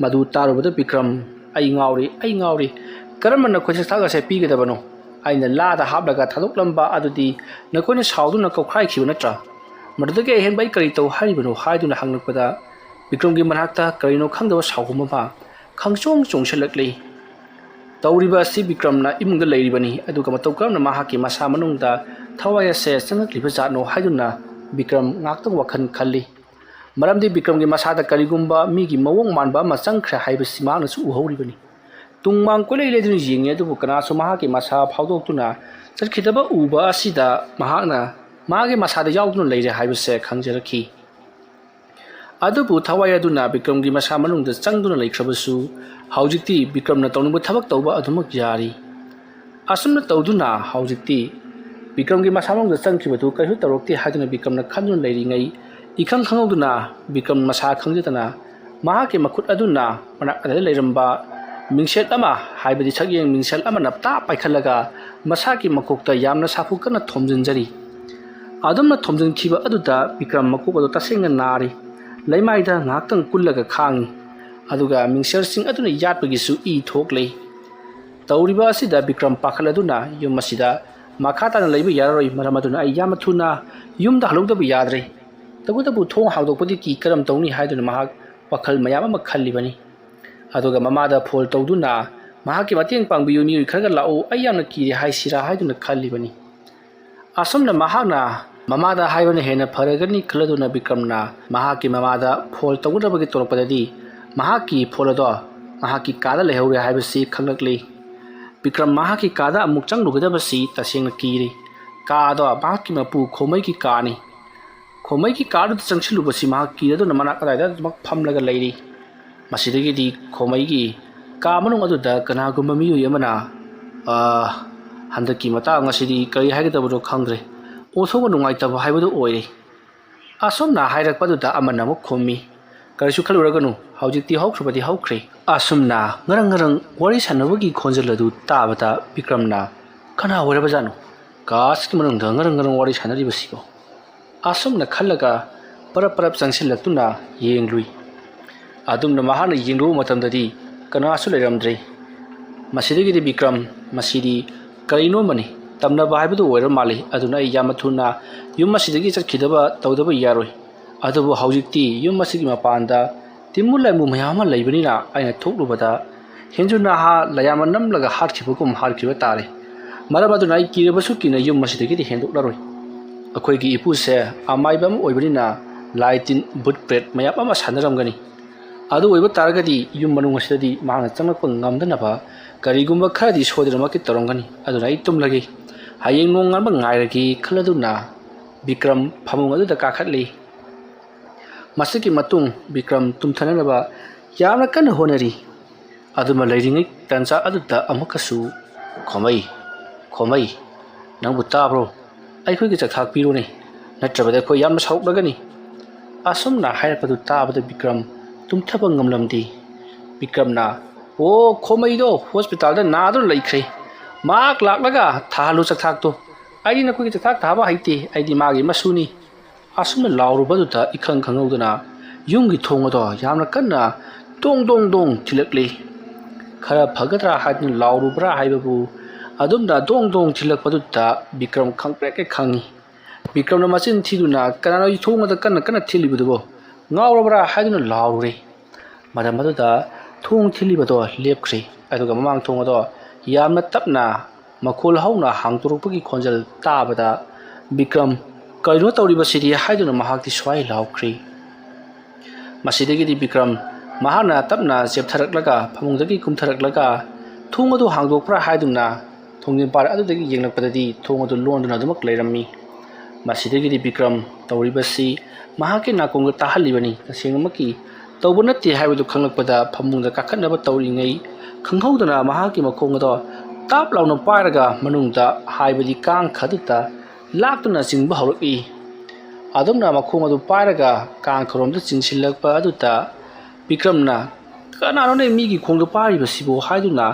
मदु तारुबदा बिक्रम ai ngauri karamana खोसे थागासे पीगदबनो aina लादा हाबलगा थादोकलंबा अदुदी नकोइना साउदुना कौखाइखिबो नत्रा मदुदगे हेनबाई करि तौ हारिबनो हाइदुना हांगनकपदा बिक्रमगी मनाक्ता करिनो खंगदबा साउगुमबा खंगचोंग चोंगसलकले तौरिबा असि बिक्रमना इमुंग लेरिबनी अदुगा मतौ करमना माहाकी मसा मनुंगदा थवायसे चंगकलिबा जानो हाइदुना Bikram ngaktung wakhan khalli maramdi बिक्रमगी मसादा करिगुंबा मीगी मवोंग मानबा मा चंगख्रे हाइबसि मानसु उहौरिबनी तुंगमांग कोले लेदुनि जिंगे दुबु कनासु माहाकी मसा फाउदोक्तुना चरखिदबा उबा असिदा माहाना मागे मसादा याउदुना लेरे हाइबसे खंगजरखि अदुबु थवाय अदुना बिक्रमगी मसा मनुंगदा चंगदुना लेख्रबसु हौजिक्ति बिक्रमना तौनिबा थबक तौबा अदुमक यारी असुमना तौदुना हौजिक्ति बिक्रमगी मसा मनुंगदा चंगखिबदु कयु तौरक्ति हादुना बिक्रमना खंदुना लेरिङै इखंग खंगौदुना बिक्रम मसा खंगजदना माहाके मखुत अदुना मनाकदा लेरंबा मिंगसेट अमा हाइबदि सगियं मिंगसेल अमा नपता पाइखलगा मसाकी मकोकता यामना साफुकना थोमजनजरी अदुमना थोमजनखिबा अदुदा बिक्रम मकोक अदु तसेंग नारी लैमाइदा ngakतंग कुल्लगा खांगी अदुगा मिंगसेल सिंग अदुना याटपगिसु इ थोकले तौरिबा असिदा बिक्रम पाखलदुना युम असिदा माखाताना लैबा याररोय मरम अदुना आई याम थुना युमदा हलौदबा याद्रे तबुतबु थोंग हाउदोकपदि की करम तौनी हाइदुना महाक वखल मयाम अमा खल्लिबनी अदुगा ममादा फोल तौदुना महाकी मतेंग पांगबियु मिउइ खरगा लाओ आई यामना कीरे हाइसिरा हाइदुना खल्लिबनी असमना महाना ममादा हाइबना हेना फरगनी खलदुना बिक्रमना महाकी ममादा फोल तौगदबगी तोरपददि महाकी फोलदो ꯃꯍꯥꯛꯀꯤ ꯀꯥꯗ ꯂꯩꯍꯧꯔꯦ ꯍꯥꯏꯕꯁꯤ ꯈꯪꯂꯛꯂꯤ꯫ ꯕꯤꯀ꯭ꯔꯝ ꯃꯍꯥꯛꯀꯤ ꯀꯥꯗ ꯑꯃꯨꯛ ꯆꯪꯂꯨꯒꯗꯕꯁꯤ ꯇꯁꯦꯡꯅ ꯀꯤꯔꯤ꯫ ꯀꯥꯗꯣ ꯃꯍꯥꯛꯀꯤ ꯃꯄꯨ ꯈꯣꯃꯩꯒꯤ ꯀꯥꯅꯤ꯫ ꯈꯣꯃꯩꯒꯤ ꯀꯥꯗꯨꯗ ꯆꯪꯁꯤꯜꯂꯨꯕꯁꯤ ꯃꯍꯥꯛ ꯀꯤꯔꯗꯨꯅ ꯃꯅꯥꯛ ꯑꯗꯨꯋꯥꯏꯗꯃꯛ ꯐꯝꯂꯒ ꯂꯩꯔꯤ꯫ ꯃꯁꯤꯗꯒꯤꯗꯤ ꯈꯣꯃꯩꯒꯤ ꯀꯥ ꯃꯅꯨꯡ ꯑꯗꯨꯗ ꯀꯅꯥꯒꯨꯝꯕ ꯃꯤꯑꯣꯏ ꯑꯃꯅ ꯍꯟꯗꯛꯀꯤ ꯃꯇꯥꯡ ꯑꯁꯤꯗꯤ ꯀꯔꯤ ꯍꯥꯏꯒꯗꯕꯅꯣ ꯈꯪꯗ꯭ꯔꯦ, ꯑꯣꯟꯊꯣꯛꯅ ꯅꯨꯡꯉꯥꯏꯇꯕ ꯍꯥꯏꯕꯗꯨ ꯑꯣꯏꯔꯦ꯫ ꯑꯁꯨꯝꯅ ꯍꯥꯏꯔꯛꯄꯗꯨꯗ ꯑꯃꯅ ꯑꯃꯨꯛ ꯈꯨꯝꯃꯤ, ꯀꯔꯤꯁꯨ ꯈꯜꯂꯨꯔꯒꯅꯨ, ꯍꯧꯖꯤꯛꯇꯤ ꯍꯧꯈ꯭ꯔꯕꯗꯤ ꯍꯧꯈ꯭ꯔꯦ꯫ ꯑꯁꯨꯝꯅ ꯉꯔꯪ ꯉꯔꯪ ꯋꯥꯔꯤ ꯁꯥꯟꯅꯕꯒꯤ ꯈꯣꯟꯖꯦꯜ ꯑꯗꯨ ꯇꯥꯕꯗ ꯕꯤꯀ꯭ꯔꯝꯅ ꯀꯅꯥ ꯑꯣꯏꯔꯕꯖꯥꯠꯅꯣ ꯀꯥꯁꯤꯒꯤ ꯃꯅꯨꯡꯗ ꯉꯔꯪ ꯉꯔꯪ ꯋꯥꯔꯤ ꯁꯥꯟꯅꯔꯤꯕꯁꯤꯕꯣ? ꯑꯁꯨꯝꯅ ꯈꯜꯂꯒ ꯄꯔꯞ ꯄꯔꯞ ꯆꯪꯁꯤꯜꯂꯛꯇꯨꯅ ꯌꯦꯡꯂꯨꯏ꯫ ꯑꯗꯨꯝꯅ ꯃꯍꯥꯛꯅ ꯌꯦꯡꯂꯨꯕ ꯃꯇꯝꯗꯗꯤ ꯀꯅꯥꯁꯨ ꯂꯩꯔꯝꯗ꯭ꯔꯦ꯫ ꯃꯁꯤꯗꯒꯤꯗꯤ ꯕꯤꯀ꯭ꯔꯝ ꯃꯁꯤꯗꯤ ꯀꯔꯤꯅꯣꯃꯅꯤ ꯇꯝꯅꯕ ꯍꯥꯏꯕꯗꯨ ꯑꯣꯏꯔ ꯃꯥꯜꯂꯤ, ꯑꯗꯨꯅ ꯑꯩ ꯌꯥꯝꯅ ꯊꯨꯅ ꯌꯨꯝ ꯑꯁꯤꯗꯒꯤ ꯆꯠꯈꯤꯗꯕ ꯇꯧꯗꯕ ꯌꯥꯔꯣꯏ꯫ ꯑꯗꯨꯕꯨ ꯍꯧꯖꯤꯛꯇꯤ ꯌꯨꯝ ꯑꯁꯤꯒꯤ ꯃꯄꯥꯟꯗ ꯇꯤꯝꯃꯨ ꯂꯩꯃꯨ ꯃꯌꯥꯝ ꯑꯃ ꯂꯩꯕꯅꯤꯅ ꯑꯩꯅ ꯊꯣꯛꯂꯨꯕꯗ ꯍꯦꯟꯖꯨ ꯅꯍꯥ ꯂꯌꯥꯝꯅ ꯅꯝꯂꯒ ꯍꯥꯠꯈꯤꯕꯒꯨꯝ ꯍꯥꯠꯈꯤꯕ ꯇꯥꯔꯦ꯫ ꯃꯔꯝ ꯑꯗꯨꯅ ꯑꯩ ꯀꯤꯔꯕꯁꯨ ꯀꯤꯅ ꯌꯨꯝ ꯑꯁꯤꯗꯒꯤꯗꯤ ꯍꯦꯟꯗꯣꯛꯂꯔꯣꯏ꯫ ꯑꯩꯈꯣꯏꯒꯤ ꯏꯄꯨꯁꯦ ꯑꯃꯥꯏꯕ ꯑꯃ ꯑꯣꯏꯕꯅꯤꯅ ꯂꯥꯏ ꯇꯤꯟ ꯕꯨꯠ ꯄ꯭ꯔꯦꯠ ꯃꯌꯥꯝ ꯑꯃ ꯁꯥꯟꯅꯔꯝꯒꯅꯤ꯫ ꯑꯗꯨ ꯑꯣꯏꯕ ꯇꯥꯔꯒꯗꯤ ꯌꯨꯝ ꯃꯅꯨꯡ ꯑꯁꯤꯗꯗꯤ ꯃꯍꯥꯛꯅ ꯆꯪꯂꯛꯄ ꯉꯝꯗꯅꯕ ꯀꯔꯤꯒꯨꯝꯕ ꯈꯔꯗꯤ ꯁꯣꯏꯗꯅꯃꯛꯀꯤ ꯇꯧꯔꯝꯒꯅꯤ꯫ ꯑꯗꯨꯅ ꯑꯩ ꯇꯨꯝꯂꯒꯦ, ꯍꯌꯦꯡ ꯅꯣꯡꯉꯥꯟꯕ ꯉꯥꯏꯔꯒꯦ ꯈꯜꯂꯗꯨꯅ ꯕꯤꯀ꯭ꯔꯝ ꯐꯃꯨꯡ ꯑꯗꯨꯗ ꯀꯥꯈꯠꯂꯤ꯫ ꯃꯁꯤꯒꯤ ꯃꯇꯨꯡ ꯕꯤꯀ꯭ꯔꯝ ꯇꯨꯝꯊꯅꯅꯕ ꯌꯥꯝꯅ ꯀꯟꯅ ꯍꯣꯠꯅꯔꯤ꯫ ꯑꯗꯨꯃ ꯂꯩꯔꯤꯉꯩ ꯇꯥꯟꯖꯥ ꯑꯗꯨꯗ ꯑꯃꯨꯛꯀꯁꯨ ꯈꯣꯃꯩ, ꯅꯪꯕꯨ ꯇꯥꯕ꯭ꯔꯣ? ꯑꯩꯈꯣꯏꯒꯤ ꯆꯥꯛꯊꯥꯛ ꯄꯤꯔꯣꯅꯦ, ꯅꯠꯇ꯭ꯔꯕꯗꯤ ꯑꯩꯈꯣꯏ ꯌꯥꯝꯅ ꯁꯥꯎꯔꯛꯂꯒꯅꯤ꯫ ꯑꯁꯨꯝꯅ ꯍꯥꯏꯔꯛꯄꯗꯨ ꯇꯥꯕꯗ ꯕꯤꯀ꯭ꯔꯝ ꯇꯨꯝꯊꯕ ꯉꯝꯂꯝꯗꯦ꯫ ꯕꯤꯀ꯭ꯔꯝꯅ ꯈꯣꯃꯩꯗꯣ ꯍꯣꯁꯄꯤꯇꯥꯜꯗ ꯅꯥꯗꯨꯅ ꯂꯩꯈ꯭ꯔꯦ, ꯃꯍꯥꯛ ꯂꯥꯛꯂꯒ ꯊꯥꯍꯜꯂꯨ ꯆꯥꯛꯊꯥꯛꯇꯣ, ꯑꯩꯗꯤ ꯅꯈꯣꯏꯒꯤ ꯆꯥꯛꯊꯥꯛ ꯊꯥꯕ ꯍꯩꯇꯦ, ꯑꯩꯗꯤ ꯃꯥꯒꯤ ꯃꯁꯨꯅꯤ꯫ ꯑꯁꯨꯝꯅ ꯂꯥꯎꯔꯨꯕꯗꯨꯗ ꯏꯈꯪ ꯈꯪꯍꯧꯗꯅ ꯌꯨꯝꯒꯤ ꯊꯣꯡ ꯑꯗꯣ ꯌꯥꯝꯅ ꯀꯟꯅ ꯗꯣꯡ ꯗꯣꯡ ꯗꯣꯡ ꯊꯤꯜꯂꯛꯂꯤ꯫ ꯈꯔ ꯐꯒꯗ꯭ꯔꯥ ꯍꯥꯏꯗꯨꯅ ꯂꯥꯎꯔꯨꯕ꯭ꯔꯥ ꯍꯥꯏꯕꯕꯨ ꯑꯗꯨꯝꯅ ꯗꯣꯡ ꯗꯣꯡ ꯊꯤꯜꯂꯛꯄꯗꯨꯗ ꯕꯤꯀ꯭ꯔꯝ ꯈꯪꯄ꯭ꯔꯦꯛ ꯈꯪꯉꯤ꯫ ꯕꯤꯀ꯭ꯔꯝꯅ ꯃꯆꯤꯟ ꯊꯤꯗꯨꯅ ꯀꯅꯥꯅꯣ ꯊꯣꯡ ꯑꯗ ꯀꯟꯅ ꯀꯟꯅ ꯊꯤꯜꯂꯤꯕꯗꯨꯕꯣ, ꯉꯥꯎꯔꯕ꯭ꯔꯥ ꯍꯥꯏꯗꯨꯅ ꯂꯥꯎꯔꯨꯔꯦ꯫ ꯃꯇꯝ ꯑꯗꯨꯗ ꯊꯣꯡ ꯊꯤꯜꯂꯤꯕꯗꯣ ꯂꯦꯞꯈ꯭ꯔꯦ, ꯑꯗꯨꯒ ꯃꯃꯥꯡ ꯊꯣꯡ ꯑꯗꯣ ꯌꯥꯝꯅ ꯇꯞꯅ ꯃꯈꯣꯜ ꯍꯧꯅ ꯍꯥꯡꯗꯣꯔꯛꯄꯒꯤ ꯈꯣꯟꯖꯦꯜ ꯇꯥꯕꯗ ꯕꯤꯀ꯭ꯔꯝ ꯀꯔꯤꯅꯣ ꯇꯧꯔꯤꯕꯁꯤꯗꯤ ꯍꯥꯏꯗꯨꯅ ꯃꯍꯥꯛꯇꯤ ꯁ꯭ꯋꯥꯏ ꯂꯥꯎꯈ꯭ꯔꯦ꯫ ꯃꯁꯤꯗꯒꯤꯗꯤ ꯕꯤꯀ꯭ꯔꯝ ꯃꯍꯥꯛꯅ ꯇꯞꯅ ꯆꯦꯞꯊꯔꯛꯂꯒ ꯐꯃꯨꯡꯗꯒꯤ ꯀꯨꯝꯊꯔꯛꯂꯒ ꯊꯣꯡ ꯑꯗꯨ ꯍꯥꯡꯗꯣꯛꯄ꯭ꯔꯥ ꯍꯥꯏꯗꯨꯅ ꯊꯣꯡꯖꯤꯟꯄꯥꯔ ꯑꯗꯨꯗꯒꯤ ꯌꯦꯡꯂꯛꯄꯗꯗꯤ ꯊꯣꯡ ꯑꯗꯨ ꯂꯣꯟꯗꯨꯅ ꯑꯗꯨꯃꯛ ꯂꯩꯔꯝꯃꯤ꯫ ꯃꯁꯤꯗꯒꯤꯗꯤ ꯕꯤꯀ꯭ꯔꯝ ꯇꯧꯔꯤꯕꯁꯤ ꯃꯍꯥꯛꯀꯤ ꯅꯥꯀꯣꯡꯗ ꯇꯥꯍꯜꯂꯤꯕꯅꯤ ꯇꯁꯦꯡꯅꯃꯛꯀꯤ ꯇꯧꯕ ꯅꯠꯇꯦ ꯍꯥꯏꯕꯗꯨ ꯈꯪꯂꯛꯄꯗ ꯐꯃꯨꯡꯗ ꯀꯥꯈꯠꯅꯕ ꯇꯧꯔꯤꯉꯩ ꯈꯪꯍꯧꯗꯅ ꯃꯍꯥꯛꯀꯤ ꯃꯈꯣꯡ ꯑꯗꯣ ꯇꯥꯞ ꯂꯥꯎꯅ ꯄꯥꯏꯔꯒ ꯃꯅꯨꯡꯗ ꯍꯥꯏꯕꯗꯤ ꯀꯥꯡꯈꯗꯨꯗ ꯂꯥꯛꯇꯨꯅ ꯆꯤꯡꯕ ꯍꯧꯔꯛꯏ꯫ ꯑꯗꯨꯝꯅ ꯃꯈꯣꯡ ꯑꯗꯨ ꯄꯥꯏꯔꯒ ꯀꯥꯡꯈꯔꯣꯝꯗ ꯆꯤꯡꯁꯤꯜꯂꯛꯄ ꯑꯗꯨꯗ ꯕꯤꯀ꯭ꯔꯝꯅ ꯀꯅꯥꯅꯣꯅꯦ ꯃꯤꯒꯤ ꯈꯣꯡꯗ ꯄꯥꯏꯔꯤꯕꯁꯤꯕꯨ ꯍꯥꯏꯗꯨꯅ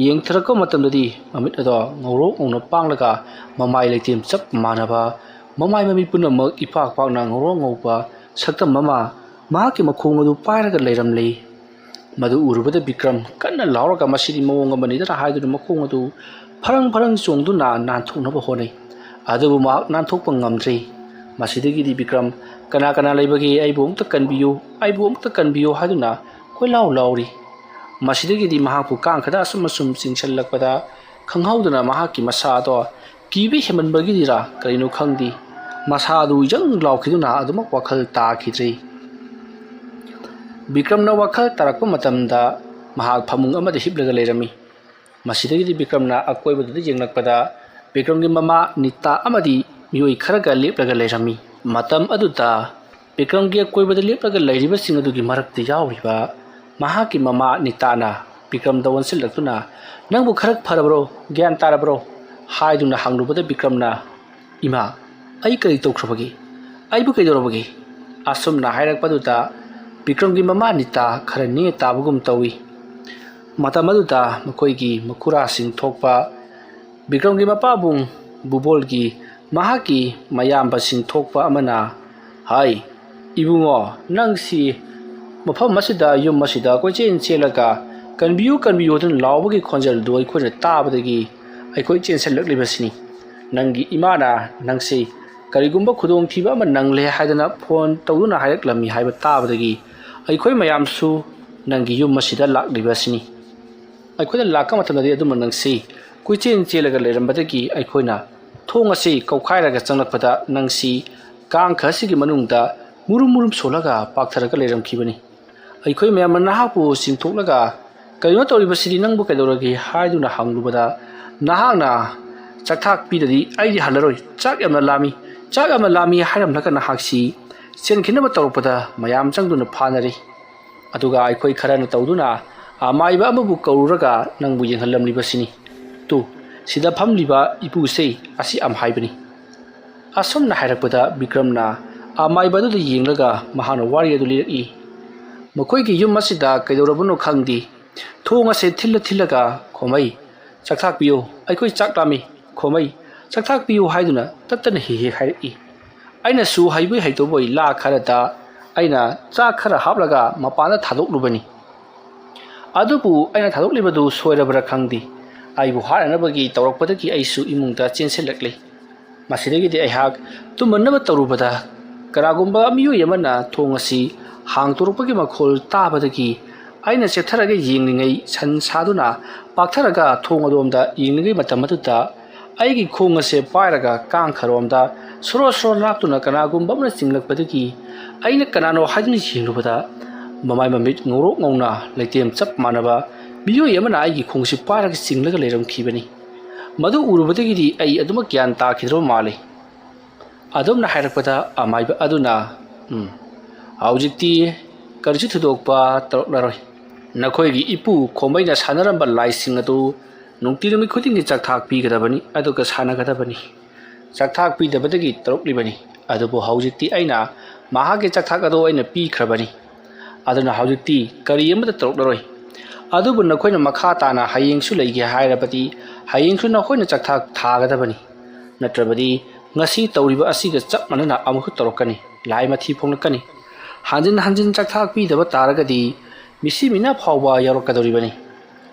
ꯌꯦꯡꯊꯔꯛꯄ ꯃꯇꯝꯗꯗꯤ ꯃꯃꯤꯠ ꯑꯗꯣ ꯉꯧꯔꯣꯛ ꯉꯧꯅ ꯄꯥꯡꯂꯒ ꯃꯃꯥꯏ ꯂꯩꯇꯦꯝ ꯆꯞ ꯃꯥꯟꯅꯕ, ꯃꯃꯥꯏ ꯃꯃꯤꯠ ꯄꯨꯝꯅꯃꯛ ꯏꯄꯥꯛ ꯄꯥꯛꯅ ꯉꯧꯔꯣꯛ ꯉꯧꯕ ꯁꯛꯇꯝ ꯑꯃ ꯃꯍꯥꯛꯀꯤ ꯃꯈꯣꯡ ꯑꯗꯨ ꯄꯥꯏꯔꯒ ꯂꯩꯔꯝꯂꯤ꯫ ꯃꯗꯨ ꯎꯔꯨꯕꯗ ꯕꯤꯀ꯭ꯔꯝ ꯀꯟꯅ ꯂꯥꯎꯔꯒ ꯃꯁꯤꯗꯤ ꯃꯑꯣꯡ ꯑꯃꯅꯤꯗꯅ ꯍꯥꯏꯗꯨꯅ ꯃꯈꯣꯡ ꯑꯗꯨ ꯐꯔꯪ ꯐꯔꯪ ꯆꯣꯡꯗꯨꯅ ꯅꯥꯟꯊꯣꯛꯅꯕ ꯍꯣꯠꯅꯩ꯫ ꯑꯗꯨꯕꯨ ꯃꯍꯥꯛ ꯅꯥꯟꯊꯣꯛꯄ ꯉꯝꯗ꯭ꯔꯦ꯫ ꯃꯁꯤꯗꯒꯤꯗꯤ ꯕꯤꯀ꯭ꯔꯝ ꯀꯅꯥ ꯀꯅꯥ ꯂꯩꯕꯒꯦ, ꯑꯩꯕꯨ ꯑꯃꯨꯛꯇ ꯀꯟꯕꯤꯌꯨ, ꯑꯩꯕꯨ ꯑꯃꯨꯛꯇ ꯀꯟꯕꯤꯌꯨ ꯍꯥꯏꯗꯨꯅ ꯀꯣꯏꯂꯥꯎ ꯂꯥꯎꯔꯤ꯫ ꯃꯁꯤꯗꯒꯤꯗꯤ ꯃꯍꯥꯛꯄꯨ ꯀꯥꯡꯈꯗ ꯑꯁꯨꯝ ꯑꯁꯨꯝ ꯆꯤꯡꯁꯤꯜꯂꯛꯄꯗ ꯈꯪꯍꯧꯗꯅ ꯃꯍꯥꯛꯀꯤ ꯃꯁꯥ ꯑꯗꯣ ꯀꯤꯕ ꯍꯦꯟꯃꯟꯕꯒꯤꯔꯥ ꯀꯔꯤꯅꯣ ꯈꯪꯗꯦ, ꯃꯁꯥꯗꯨ ꯏꯖꯪ ꯂꯥꯎꯈꯤꯗꯨꯅ ꯑꯗꯨꯃꯛ ꯋꯥꯈꯜ ꯇꯥꯈꯤꯗ꯭ꯔꯦ꯫ ꯕꯤꯀ꯭ꯔꯝꯅ ꯋꯥꯈꯜ ꯇꯥꯔꯛꯄ ꯃꯇꯝꯗ ꯃꯍꯥꯛ ꯐꯃꯨꯡ ꯑꯃꯗ ꯍꯤꯞꯂꯒ ꯂꯩꯔꯝꯃꯤ꯫ ꯃꯁꯤꯗꯒꯤꯗꯤ ꯕꯤꯀ꯭ꯔꯝꯅ ꯑꯀꯣꯏꯕꯗꯨꯗ ꯌꯦꯡꯂꯛꯄꯗ ꯕꯤꯀ꯭ꯔꯝꯒꯤ ꯃꯃꯥ ꯅꯤꯇꯥ ꯑꯃꯗꯤ ꯃꯤꯑꯣꯏ ꯈꯔꯒ ꯂꯦꯞꯂꯒ ꯂꯩꯔꯝꯃꯤ꯫ ꯃꯇꯝ ꯑꯗꯨꯗ ꯕꯤꯀ꯭ꯔꯝꯒꯤ ꯑꯀꯣꯏꯕꯗ ꯂꯦꯞꯂꯒ ꯂꯩꯔꯤꯕꯁꯤꯡ ꯑꯗꯨꯒꯤ ꯃꯔꯛꯇ ꯌꯥꯎꯔꯤꯕ ꯃꯍꯥꯛꯀꯤ ꯃꯃꯥ ꯅꯤꯇꯥꯅ ꯕꯤꯀ꯭ꯔꯝꯗ ꯑꯣꯟꯁꯤꯜꯂꯛꯇꯨꯅ ꯅꯪꯕꯨ ꯈꯔ ꯐꯔꯕ꯭ꯔꯣ, ꯒ꯭ꯌꯥꯟ ꯇꯥꯔꯕ꯭ꯔꯣ ꯍꯥꯏꯗꯨꯅ ꯍꯪꯂꯨꯕꯗ ꯕꯤꯀ꯭ꯔꯝꯅ ꯏꯃꯥ, ꯑꯩ ꯀꯔꯤ ꯇꯧꯈ꯭ꯔꯕꯒꯦ, ꯑꯩꯕꯨ ꯀꯩꯗꯧꯔꯕꯒꯦ? ꯑꯁꯨꯝꯅ ꯍꯥꯏꯔꯛꯄꯗꯨꯗ ꯕꯤꯀ꯭ꯔꯝꯒꯤ ꯃꯃꯥ ꯅꯤꯇꯥ ꯈꯔ ꯅꯦ ꯇꯥꯕꯒꯨꯝ ꯇꯧꯏ꯫ ꯃꯇꯝ ꯑꯗꯨꯗ ꯃꯈꯣꯏꯒꯤ ꯃꯈꯨꯔꯥꯁꯤꯡ ꯊꯣꯛꯄ ꯕꯤꯀ꯭ꯔꯝꯒꯤ ꯃꯄꯥꯕꯨꯡ ꯕꯨꯕꯣꯜꯒꯤ ꯃꯍꯥꯛꯀꯤ ꯃꯌꯥꯝꯕꯁꯤꯡ ꯊꯣꯛꯄ ꯑꯃꯅ ꯍꯥꯏ ꯏꯕꯨꯡꯉꯣ, ꯅꯪꯁꯤ ꯃꯐꯝ ꯑꯁꯤꯗ ꯌꯨꯝ ꯑꯁꯤꯗ ꯀꯣꯏꯆꯦꯟ ꯆꯦꯜꯂꯒ ꯀꯟꯕꯤꯌꯨ ꯀꯟꯕꯤꯌꯨ ꯑꯗꯨꯅ ꯂꯥꯎꯕꯒꯤ ꯈꯣꯟꯖꯦꯜꯗꯨ ꯑꯩꯈꯣꯏꯅ ꯇꯥꯕꯗꯒꯤ ꯑꯩꯈꯣꯏ ꯆꯦꯟꯁꯤꯜꯂꯛꯂꯤꯕꯁꯤꯅꯤ꯫ ꯅꯪꯒꯤ ꯏꯃꯥꯅ ꯅꯪꯁꯤ ꯀꯔꯤꯒꯨꯝꯕ ꯈꯨꯗꯣꯡꯊꯤꯕ ꯑꯃ ꯅꯪꯂꯦ ꯍꯥꯏꯗꯅ ꯐꯣꯟ ꯇꯧꯗꯨꯅ ꯍꯥꯏꯔꯛꯂꯝꯃꯤ ꯍꯥꯏꯕ ꯇꯥꯕꯗꯒꯤ ꯑꯩꯈꯣꯏ ꯃꯌꯥꯝꯁꯨ ꯅꯪꯒꯤ ꯌꯨꯝ ꯑꯁꯤꯗ ꯂꯥꯛꯂꯤꯕꯁꯤꯅꯤ꯫ ꯑꯩꯈꯣꯏꯅ ꯂꯥꯛꯄ ꯃꯇꯝꯗꯗꯤ ꯑꯗꯨꯝꯅ ꯅꯪꯁꯤ ꯀꯣꯏꯆꯦꯟ ꯆꯦꯜꯂꯒ ꯂꯩꯔꯝꯕꯗꯒꯤ ꯑꯩꯈꯣꯏꯅ ꯊꯣꯡ ꯑꯁꯤ ꯀꯧꯈꯥꯏꯔꯒ ꯆꯪꯂꯛꯄꯗ ꯅꯪꯁꯤ ꯀꯥꯡꯈ ꯑꯁꯤꯒꯤ ꯃꯅꯨꯡꯗ ꯃꯨꯔꯨꯝ ꯃꯨꯔꯨꯝ ꯁꯣꯜꯂꯒ ꯄꯥꯛꯊꯔꯒ ꯂꯩꯔꯝꯈꯤꯕꯅꯤ꯫ ꯑꯩꯈꯣꯏ ꯃꯌꯥꯝꯅ ꯅꯍꯥꯛꯄꯨ ꯆꯤꯡꯊꯣꯛꯂꯒ ꯀꯩꯅꯣ ꯇꯧꯔꯤꯕꯁꯤꯗꯤ ꯅꯪꯕꯨ ꯀꯩꯗꯧꯔꯒꯦ ꯍꯥꯏꯗꯨꯅ ꯍꯪꯂꯨꯕꯗ ꯅꯍꯥꯛꯅ ꯆꯥꯛꯊꯥꯛ ꯄꯤꯗꯗꯤ ꯑꯩꯗꯤ ꯍꯜꯂꯔꯣꯏ ꯆꯥꯛ ꯌꯥꯝꯅ ꯂꯥꯝꯃꯤ ꯍꯥꯏꯔꯝꯂꯒ ꯅꯍꯥꯛꯁꯤ ꯆꯦꯟꯈꯤꯅꯕ ꯇꯧꯔꯛꯄꯗ ꯃꯌꯥꯝ ꯆꯪꯗꯨꯅ ꯐꯥꯅꯔꯤ ꯑꯗꯨꯒ ꯑꯩꯈꯣꯏ ꯈꯔꯅ ꯇꯧꯗꯨꯅ ꯑꯃꯥꯏꯕ ꯑꯃꯕꯨ ꯀꯧꯔꯨꯔꯒ ꯅꯪꯕꯨ ꯌꯦꯡꯍꯜꯂꯝꯂꯤꯕꯁꯤꯅꯤ ꯇꯨ ꯁꯤꯗ ꯐꯝꯂꯤꯕ ꯏꯄꯨꯁꯦ ꯑꯁꯤ ꯑꯝꯍꯥꯏꯕꯅꯤ ꯑꯁꯨꯝꯅ ꯍꯥꯏꯔꯛꯄꯗ ꯕꯤꯀ꯭ꯔꯝꯅ ꯑꯃꯥꯏꯕ ꯑꯗꯨꯗ ꯌꯦꯡꯂꯒ ꯃꯍꯥꯛꯅ ꯋꯥꯔꯤ ꯑꯗꯨ ꯂꯤꯔꯛꯏ ꯃꯈꯣꯏꯒꯤ ꯌꯨꯝ ꯑꯁꯤꯗ ꯀꯩꯗꯧꯔꯕꯅꯣ ꯈꯪꯗꯦ ꯊꯣꯡ ꯑꯁꯦ ꯊꯤꯜꯂꯒ ꯈꯣꯃꯩ ꯆꯥꯛꯊꯥꯛ ꯄꯤꯌꯨ ꯑꯩꯈꯣꯏ ꯆꯥꯛ ꯂꯥꯝꯃꯤ ꯈꯣꯃꯩ ꯆꯥꯛꯊꯥꯛ ꯄꯤꯌꯨ ꯍꯥꯏꯗꯨꯅ ꯇꯠꯇꯅ ꯍꯦꯛ ꯍꯥꯏꯔꯛꯏ ꯑꯩꯅꯁꯨ ꯍꯩꯕꯣꯏ ꯍꯩꯇꯕꯣꯏ ꯂꯥ ꯈꯔꯗ ꯑꯩꯅ ꯆꯥꯛ ꯈꯔ ꯍꯥꯞꯂꯒ ꯃꯄꯥꯟꯗ ꯊꯥꯗꯣꯛꯂꯨꯕꯅꯤ ꯑꯗꯨꯕꯨ ꯑꯩꯅ ꯊꯥꯗꯣꯛꯂꯤꯕꯗꯨ ꯁꯣꯏꯔꯕ꯭ꯔꯥ ꯈꯪꯗꯦ ꯑꯩꯕꯨ ꯍꯥꯠꯅꯅꯕꯒꯤ ꯇꯧꯔꯛꯄꯗꯒꯤ ꯑꯩꯁꯨ ꯏꯃꯨꯡꯗ ꯆꯦꯟꯁꯤꯜꯂꯛꯂꯤ ꯃꯁꯤꯗꯒꯤꯗꯤ ꯑꯩꯍꯥꯛ ꯇꯨꯝꯃꯟꯅꯕ ꯇꯧꯔꯨꯕꯗ ꯀꯅꯥꯒꯨꯝꯕ ꯃꯤꯑꯣꯏ ꯑꯃꯅ ꯊꯣꯡ ꯑꯁꯤ ꯍꯥꯡꯇꯣꯔꯛꯄꯒꯤ ꯃꯈꯣꯜ ꯇꯥꯕꯗꯒꯤ ꯑꯩꯅ ꯆꯦꯞꯊꯔꯒ ꯌꯦꯡꯂꯤꯉꯩ ꯁꯟ ꯁꯥꯗꯨꯅ ꯄꯥꯛꯊꯔꯒ ꯊꯣꯡ ꯑꯗꯣꯝꯗ ꯌꯦꯡꯂꯤꯉꯩ ꯃꯇꯝ ꯑꯗꯨꯗ ꯑꯩꯒꯤ ꯈꯣꯡ ꯑꯁꯦ ꯄꯥꯏꯔꯒ ꯀꯥꯡ ꯈꯔꯣꯝꯗ ꯁꯣꯔꯣ ꯂꯥꯛꯇꯨꯅ ꯀꯅꯥꯒꯨꯝꯕ ꯑꯃꯅ ꯆꯤꯡꯂꯛꯄꯗꯒꯤ ꯑꯩꯅ ꯀꯅꯥꯅꯣ ꯍꯥꯏꯗꯨꯅ ꯌꯦꯡꯂꯨꯕꯗ ꯃꯃꯥꯏ ꯃꯃꯤꯠ ꯉꯧꯔꯣꯛ ꯉꯧꯅ ꯂꯩꯇꯦꯝ ꯆꯞ ꯃꯥꯟꯅꯕ ꯃꯤꯑꯣꯏ ꯑꯃꯅ ꯑꯩꯒꯤ ꯈꯣꯡꯁꯤ ꯄꯥꯏꯔꯒ ꯆꯤꯡꯂꯒ ꯂꯩꯔꯝꯈꯤꯕꯅꯤ ꯃꯗꯨ ꯎꯔꯨꯕꯗꯒꯤꯗꯤ ꯑꯩ ꯑꯗꯨꯃꯛ ꯒ꯭ꯌꯥꯟ ꯇꯥꯈꯤꯗ꯭ꯔꯕ ꯃꯥꯜꯂꯤ ꯑꯗꯨꯝꯅ ꯍꯥꯏꯔꯛꯄꯗ ꯑꯃꯥꯏꯕ ꯑꯗꯨꯅ ꯍꯧꯖꯤꯛꯇꯤ ꯀꯔꯤꯁꯨ ꯊꯣꯏꯗꯣꯛꯄ ꯇꯧꯔꯛꯂꯔꯣꯏ ꯅꯈꯣꯏꯒꯤ ꯏꯄꯨ ꯈꯣꯝꯕꯩꯅ ꯁꯥꯟꯅꯔꯝꯕ ꯂꯥꯏꯁꯤꯡ ꯑꯗꯨ ꯅꯨꯡꯇꯤ ꯅꯨꯃꯤꯠ ꯈꯨꯗꯤꯡꯒꯤ ꯆꯥꯛꯊꯥꯛ ꯄꯤꯒꯗꯕꯅꯤ ꯑꯗꯨꯒ ꯁꯥꯟꯅꯒꯗꯕꯅꯤ ꯆꯥꯛꯊꯥꯛ ꯄꯤꯗꯕꯗꯒꯤ ꯇꯧꯔꯛꯂꯤꯕꯅꯤ ꯑꯗꯨꯕꯨ ꯍꯧꯖꯤꯛꯇꯤ ꯑꯩꯅ ꯃꯍꯥꯛꯀꯤ ꯆꯥꯛꯊꯥꯛ ꯑꯗꯨ ꯑꯩꯅ ꯄꯤꯈ꯭ꯔꯕꯅꯤ ꯑꯗꯨꯅ ꯍꯧꯖꯤꯛꯇꯤ ꯀꯔꯤ ꯑꯃꯠꯇ ꯇꯧꯔꯛꯂꯔꯣꯏ ꯑꯗꯨꯕꯨ ꯅꯈꯣꯏꯅ ꯃꯈꯥ ꯇꯥꯅ ꯍꯌꯦꯡꯁꯨ ꯂꯩꯒꯦ ꯍꯥꯏꯔꯕꯗꯤ ꯍꯌꯦꯡꯁꯨ ꯅꯈꯣꯏꯅ ꯆꯥꯛꯊꯥꯛ ꯊꯥꯒꯗꯕꯅꯤ ꯅꯠꯇ꯭ꯔꯕꯗꯤ ꯉꯁꯤ ꯇꯧꯔꯤꯕ ꯑꯁꯤꯒ ꯆꯞ ꯃꯥꯟꯅꯅ ꯑꯃꯨꯛꯁꯨ ꯇꯧꯔꯛꯀꯅꯤ ꯂꯥꯏ ꯃꯊꯤ ꯐꯣꯡꯂꯛꯀꯅꯤ ꯍꯟꯖꯤꯟ ꯆꯥꯛꯊꯥꯛ ꯄꯤꯗꯕ ꯇꯥꯔꯒꯗꯤ ꯃꯤꯁꯤ ꯃꯤꯅꯥ ꯐꯥꯎꯕ ꯌꯥꯎꯔꯛꯀꯗꯧꯔꯤꯕꯅꯤ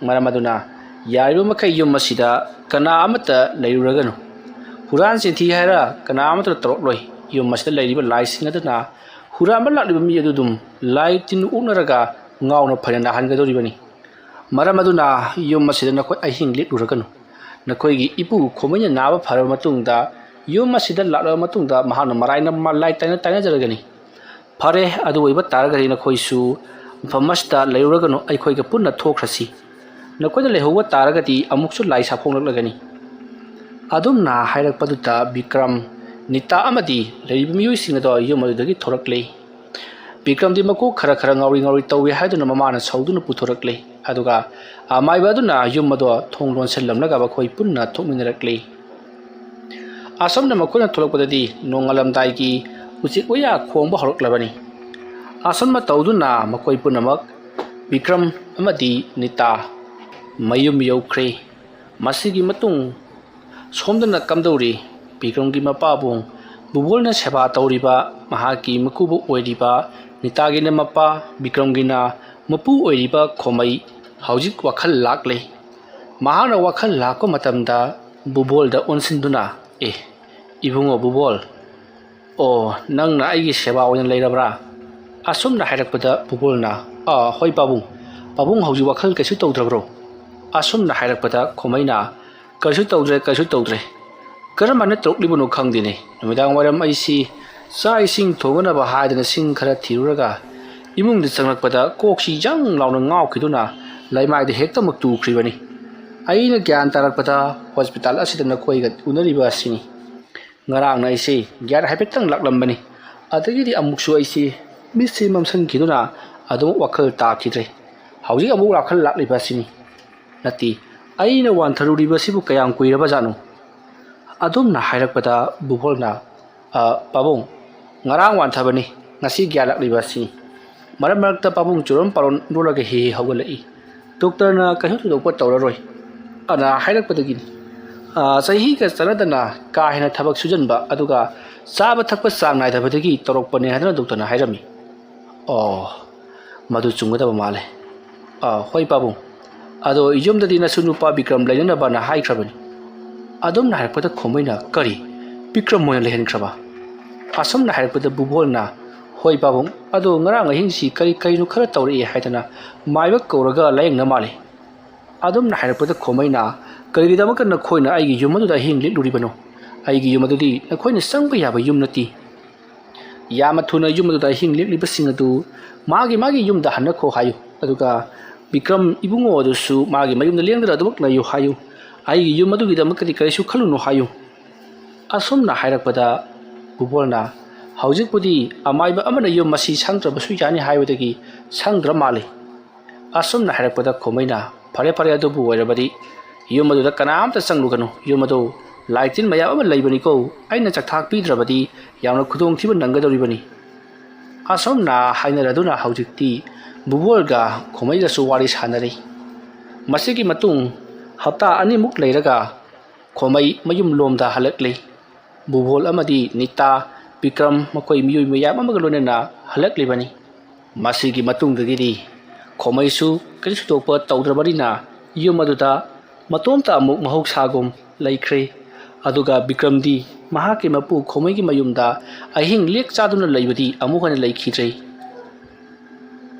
ꯃꯔꯝ ꯑꯗꯨꯅ ꯌꯥꯔꯤꯕ ꯃꯈꯩ ꯌꯨꯝ ꯑꯁꯤꯗ ꯀꯅꯥ ꯑꯃꯠꯇ ꯂꯩꯔꯨꯔꯒꯅꯨ ꯍꯨꯔꯥꯟ ꯆꯤꯟꯊꯤ ꯍꯥꯏꯔ ꯀꯅꯥ ꯑꯃꯠꯇ ꯇꯧꯔꯛꯂꯣꯏ ꯌꯨꯝ ꯑꯁꯤꯗ ꯂꯩꯔꯤꯕ ꯂꯥꯏꯁꯤꯡ ꯑꯗꯨꯅ ꯍꯨꯔꯥꯟꯕ ꯂꯥꯛꯂꯤꯕ ꯃꯤ ꯑꯗꯨ ꯑꯗꯨꯝ ꯂꯥꯏ ꯇꯤꯟ ꯑꯣꯛꯅꯔꯒ ꯉꯥꯎꯅ ꯐꯅ ꯅꯥꯍꯟꯒꯗꯧꯔꯤꯕꯅꯤ ꯃꯔꯝ ꯑꯗꯨꯅ ꯌꯨꯝ ꯑꯁꯤꯗ ꯅꯈꯣꯏ ꯑꯍꯤꯡ ꯂꯦꯛꯂꯨꯔꯒꯅꯨ ꯅꯈꯣꯏꯒꯤ ꯏꯄꯨ ꯈꯣꯃꯩꯅ ナꯥꯕ ꯐꯔꯕ ꯃꯇꯨꯡꯗ ꯌꯨꯝ ꯑꯁꯤꯗ ꯂꯥꯛꯂꯕ ꯃꯇꯨꯡꯗ ꯃꯍꯥꯛꯅ ꯂꯥꯏ ꯇꯥꯏꯅꯖꯔꯒꯅꯤ ꯐꯔꯦ ꯑꯗꯨ ꯑꯣꯏꯕ ꯇꯥꯔꯒꯗꯤ ꯅꯈꯣꯏꯁꯨ ꯃꯐꯝ ꯑꯁꯤꯗ ꯂꯩꯔꯨꯔꯒꯅꯨ ꯑꯩꯈꯣꯏꯒ ꯄꯨꯟꯅ ꯊꯣꯛꯈ꯭ꯔꯁꯤ ꯅꯈꯣꯏꯅ ꯂꯩꯍꯧꯕ ꯇꯥꯔꯒꯗꯤ ꯑꯃꯨꯛꯁꯨ ꯂꯥꯏ ꯁꯥꯐꯣꯡꯂꯛꯂꯒꯅꯤ ꯑꯗꯨꯝꯅ ꯍꯥꯏꯔꯛꯄꯗꯨꯗ ꯕꯤꯀ꯭ꯔꯝ ꯅꯤꯇꯥ ꯑꯃꯗꯤ ꯂꯩꯔꯤꯕ ꯃꯤꯑꯣꯏꯁꯤꯡ ꯑꯗꯣ ꯌꯨꯝ ꯑꯗꯨꯗꯒꯤ ꯊꯣꯔꯛꯂꯤ ꯕꯤꯀ꯭ꯔꯝꯗꯤ ꯃꯀꯣꯛ ꯈꯔ ꯉꯥꯎꯔꯤ ꯇꯧꯏ ꯍꯥꯏꯗꯨꯅ ꯃꯃꯥꯅ ꯁꯧꯗꯨꯅ ꯄꯨꯊꯣꯔꯛꯂꯤ ꯑꯗꯨꯒ ꯑꯃꯥꯏꯕ ꯑꯗꯨꯅ ꯌꯨꯝ ꯑꯗꯣ ꯊꯣꯡ ꯂꯣꯟꯁꯤꯜꯂꯝꯂꯒ ꯃꯈꯣꯏ ꯄꯨꯟꯅ ꯊꯣꯛꯃꯤꯟꯅꯔꯛꯂꯤ ꯑꯁꯣꯝꯅ ꯃꯈꯣꯏꯅ ꯊꯣꯛꯂꯛꯄꯗꯗꯤ ꯅꯣꯡꯉꯥꯜꯂꯝꯗꯥꯏꯒꯤ ꯎꯆꯦꯛ ꯋꯥꯌꯥ ꯈꯣꯡꯕ ꯍꯧꯔꯛꯂꯕꯅꯤ ꯑꯁꯨꯝꯅ ꯇꯧꯗꯨꯅ ꯃꯈꯣꯏ ꯄꯨꯝꯅꯃꯛ ꯕꯤꯀ꯭ꯔꯝ ꯑꯃꯗꯤ ꯅꯤꯇꯥ ꯃꯌꯨꯝ ꯌꯧꯈ꯭ꯔꯦ ꯃꯁꯤꯒꯤ ꯃꯇꯨꯡ ꯁꯣꯝꯗꯅ ꯀꯝꯗꯧꯔꯤ ꯕꯤꯀ꯭ꯔꯝꯒꯤ ꯃꯄꯥꯕꯨꯡ ꯕꯨꯕꯣꯜꯅ ꯁꯦꯕꯥ ꯇꯧꯔꯤꯕ ꯃꯍꯥꯛꯀꯤ ꯃꯀꯨꯕꯣꯛ ꯑꯣꯏꯔꯤꯕ ꯅꯤꯇꯥꯒꯤꯅ ꯃꯄꯥ ꯕꯤꯀ꯭ꯔꯝꯒꯤꯅ ꯃꯄꯨ ꯑꯣꯏꯔꯤꯕ ꯈꯣꯃꯩ ꯍꯧꯖꯤꯛ ꯋꯥꯈꯜ ꯂꯥꯛꯂꯦ ꯃꯍꯥꯛꯅ ꯋꯥꯈꯜ ꯂꯥꯛꯄ ꯃꯇꯝꯗ ꯕꯨꯕꯣꯜꯗ ꯑꯣꯟꯁꯤꯟꯗꯨꯅ ꯏꯕꯨꯡꯉꯣ ꯕꯨꯕꯣꯜ ꯑꯣ ꯅꯪꯅ ꯑꯩꯒꯤ ꯁꯦꯕꯥ ꯑꯣꯏꯅ ꯂꯩꯔꯕ꯭ꯔꯥ ꯑꯁꯨꯝꯅ ꯍꯥꯏꯔꯛꯄꯗ ꯕꯨꯕꯣꯜꯅ ꯍꯣꯏ ꯄꯥꯕꯨꯡ ꯍꯧꯖꯤꯛ ꯋꯥꯈꯜ ꯀꯩꯁꯨ ꯇꯧꯗ꯭ꯔꯕ꯭ꯔꯣ ꯑꯁꯨꯝꯅ ꯍꯥꯏꯔꯛꯄꯗ ꯈꯣꯃꯩꯅ ꯀꯩꯁꯨ ꯇꯧꯗ꯭ꯔꯦ ꯀꯔꯝꯍꯥꯏꯅ ꯇꯧꯔꯛꯂꯤꯕꯅꯣ ꯈꯪꯗꯦꯅꯦ ꯅꯨꯃꯤꯗꯥꯡ ꯋꯥꯏꯔꯝ ꯑꯩꯁꯤ ꯆꯥꯛ ꯏꯁꯤꯡ ꯊꯣꯡꯅꯕ ꯍꯥꯏꯗꯅ ꯁꯤꯡ ꯈꯔ ꯊꯤꯔꯨꯔꯒ ꯏꯃꯨꯡꯗ ꯆꯪꯂꯛꯄꯗ ꯀꯣꯛꯁꯤ ꯌꯪ ꯂꯥꯎꯅ ꯉꯥꯎꯈꯤꯗꯨꯅ ꯂꯩꯃꯥꯏꯗ ꯍꯦꯛꯇꯃꯛ ꯇꯨꯈ꯭ꯔꯤꯕꯅꯤ ꯑꯩꯅ ꯒ꯭ꯌꯥꯟ ꯇꯥꯔꯛꯄꯗ ꯍꯣꯁꯄꯤꯇꯥꯜ ꯑꯁꯤꯗ ꯅꯈꯣꯏꯒ ꯎꯅꯔꯤꯕ ꯑꯁꯤꯅꯤ ꯉꯔꯥꯡꯅ ꯑꯩꯁꯦ ꯒ꯭ꯌꯥꯟ ꯍꯥꯏꯐꯦꯠꯇꯪ ꯂꯥꯛꯂꯝꯕꯅꯤ ꯑꯗꯒꯤꯗꯤ ꯑꯃꯨꯛꯁꯨ ꯑꯩꯁꯦ ꯃꯤꯠꯁꯦ ꯃꯝꯁꯤꯟꯈꯤꯗꯨꯅ ꯑꯗꯨꯃꯛ ꯋꯥꯈꯜ ꯇꯥꯈꯤꯗ꯭ꯔꯦ ꯍꯧꯖꯤꯛ ꯑꯃꯨꯛ ꯋꯥꯈꯜ ꯂꯥꯛꯂꯤꯕ ꯑꯁꯤꯅꯤ ꯅꯠꯇꯦ ꯑꯩꯅ ꯋꯥꯟꯊꯔꯨꯔꯤꯕꯁꯤꯕꯨ ꯀꯌꯥꯝ ꯀꯨꯏꯔꯕꯖꯥꯠꯅꯣ ꯑꯗꯨꯝꯅ ꯍꯥꯏꯔꯛꯄꯗ ꯕꯨꯕꯣꯜꯅ ꯄꯥꯕꯨꯡ ꯉꯔꯥꯡ ꯋꯥꯟꯊꯕꯅꯤ ꯉꯁꯤ ꯒ꯭ꯌꯥꯟ ꯂꯥꯛꯂꯤꯕ ꯑꯁꯤꯅꯤ ꯃꯔꯛꯇ ꯄꯥꯕꯨꯡ ꯆꯨꯔꯣꯟ ꯄꯥꯔꯣꯟ ꯂꯣꯜꯂꯒ ꯍꯦꯛ ꯍꯧꯒꯠꯂꯛꯏ ꯗꯣꯛꯇꯔꯅ ꯀꯩꯁꯨ ꯊꯣꯏꯗꯣꯛꯄ ꯇꯧꯔꯔꯣꯏ ꯑꯅ ꯍꯥꯏꯔꯛꯄꯗꯒꯤꯅꯤ ꯆꯍꯤꯒ ꯆꯠꯅꯗꯅ ꯀꯥ ꯍꯦꯟꯅ ꯊꯕꯛ ꯁꯨꯖꯟꯕ ꯑꯗꯨꯒ ꯆꯥꯕ ꯊꯛꯄ ꯆꯥꯡ ナꯥꯏꯗꯕꯗꯒꯤ ꯇꯧꯔꯛꯄꯅꯦ ꯍꯥꯏꯗꯅ ꯗꯣꯛꯇꯔꯅ ꯍꯥꯏꯔꯝꯃꯤ ꯃꯗꯨ ꯆꯨꯝꯒꯗꯕ ꯃꯥꯜꯂꯦ ꯍꯣꯏ ꯄꯥꯕꯨꯡ ꯑꯗꯣ ꯌꯨꯝꯗꯗꯤ ꯅꯁꯨ ꯅꯨꯄꯥ ꯕꯤꯀ꯭ꯔꯝ ꯂꯩꯅꯅꯕꯅ ꯍꯥꯏꯈ꯭ꯔꯕꯅꯤ ꯑꯗꯨꯝꯅ ꯍꯥꯏꯔꯛꯄꯗ ꯈꯣꯃꯩꯅ ꯀꯔꯤ ꯕꯤꯀ꯭ꯔꯝ ꯑꯣꯏꯅ ꯂꯩꯍꯟꯈ꯭ꯔꯕ ꯑꯁꯨꯝꯅ ꯍꯥꯏꯔꯛꯄꯗ ꯕꯨꯕꯣꯜꯅ ꯍꯣꯏ ꯄꯥꯕꯨꯡ ꯑꯗꯣ ꯉꯔꯥꯡ ꯑꯍꯤꯡꯁꯤ ꯀꯔꯤꯅꯣ ꯈꯔ ꯇꯧꯔꯛꯏ ꯍꯥꯏꯗꯅ ꯃꯥꯏꯕ ꯀꯧꯔꯒ ꯂꯥꯌꯦꯡꯅ ꯃꯥꯜꯂꯤ ꯑꯗꯨꯝꯅ ꯍꯥꯏꯔꯛꯄꯗ ꯈꯣꯃꯩꯅ ꯀꯔꯤꯒꯤꯗꯃꯛꯇ ꯅꯈꯣꯏꯅ ꯑꯩꯒꯤ ꯌꯨꯝ ꯑꯗꯨꯗ ꯑꯍꯤꯡ ꯂꯦꯛꯂꯨꯔꯤꯕꯅꯣ ꯑꯩꯒꯤ ꯌꯨꯝ ꯑꯗꯨꯗꯤ ꯅꯈꯣꯏꯅ ꯆꯪꯕ ꯌꯥꯕ ꯌꯨꯝ ꯅꯠꯇꯦ ꯌꯥꯝꯅ ꯊꯨꯅ ꯌꯨꯝ ꯑꯗꯨꯗ ꯑꯍꯤꯡ ꯂꯦꯛꯂꯤꯕꯁꯤꯡ ꯑꯗꯨ ꯃꯥꯒꯤ ꯌꯨꯝꯗ ꯍꯟꯅꯈꯣ ꯍꯥꯏꯌꯨ ꯑꯗꯨꯒ Bikram ibungo adusu magi mayum lengdra adubak na yu hayu ai yum adugidamakadi karisu khalunu hayu asumna hairakpada bubulna haujikpudi amaiba amana yum masi sangdrabasu yani haibadagi sangdra mali asumna hairakpada khomaina phare phare adubu oirabadi yum aduda kanamta sangluganu yum adu laitin mayam ama leibani ko aina chakthak pidrabadi yamna khudong thiba nangadoribani asomna haineraduna haujikti bubulga khomaidasu wari sanari masigi matung hapta animuk leiraga khomai mayum lomda halakli bubul amadi nita Bikram makoi miyoi mayam amaga lonena halakli bani masigi matung dagidi khomai su karisu topa tawdrabarina yum aduda matomta amuk mahok sagum laikre aduga Bikram di mahaki mapu khomai gi mayumda ahing lek chaduna leibadi amukana laikhidrei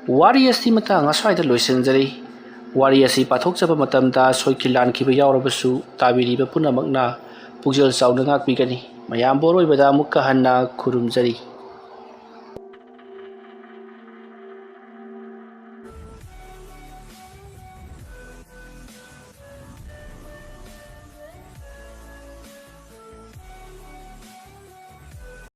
wari asi matang aswaida loisenjari wari asi pathokchaba matamda soikilan khiba yawrabasu tabiriba punamakna pugjal chauna ngakpigani mayam boroi bada mukka hanna khurumjari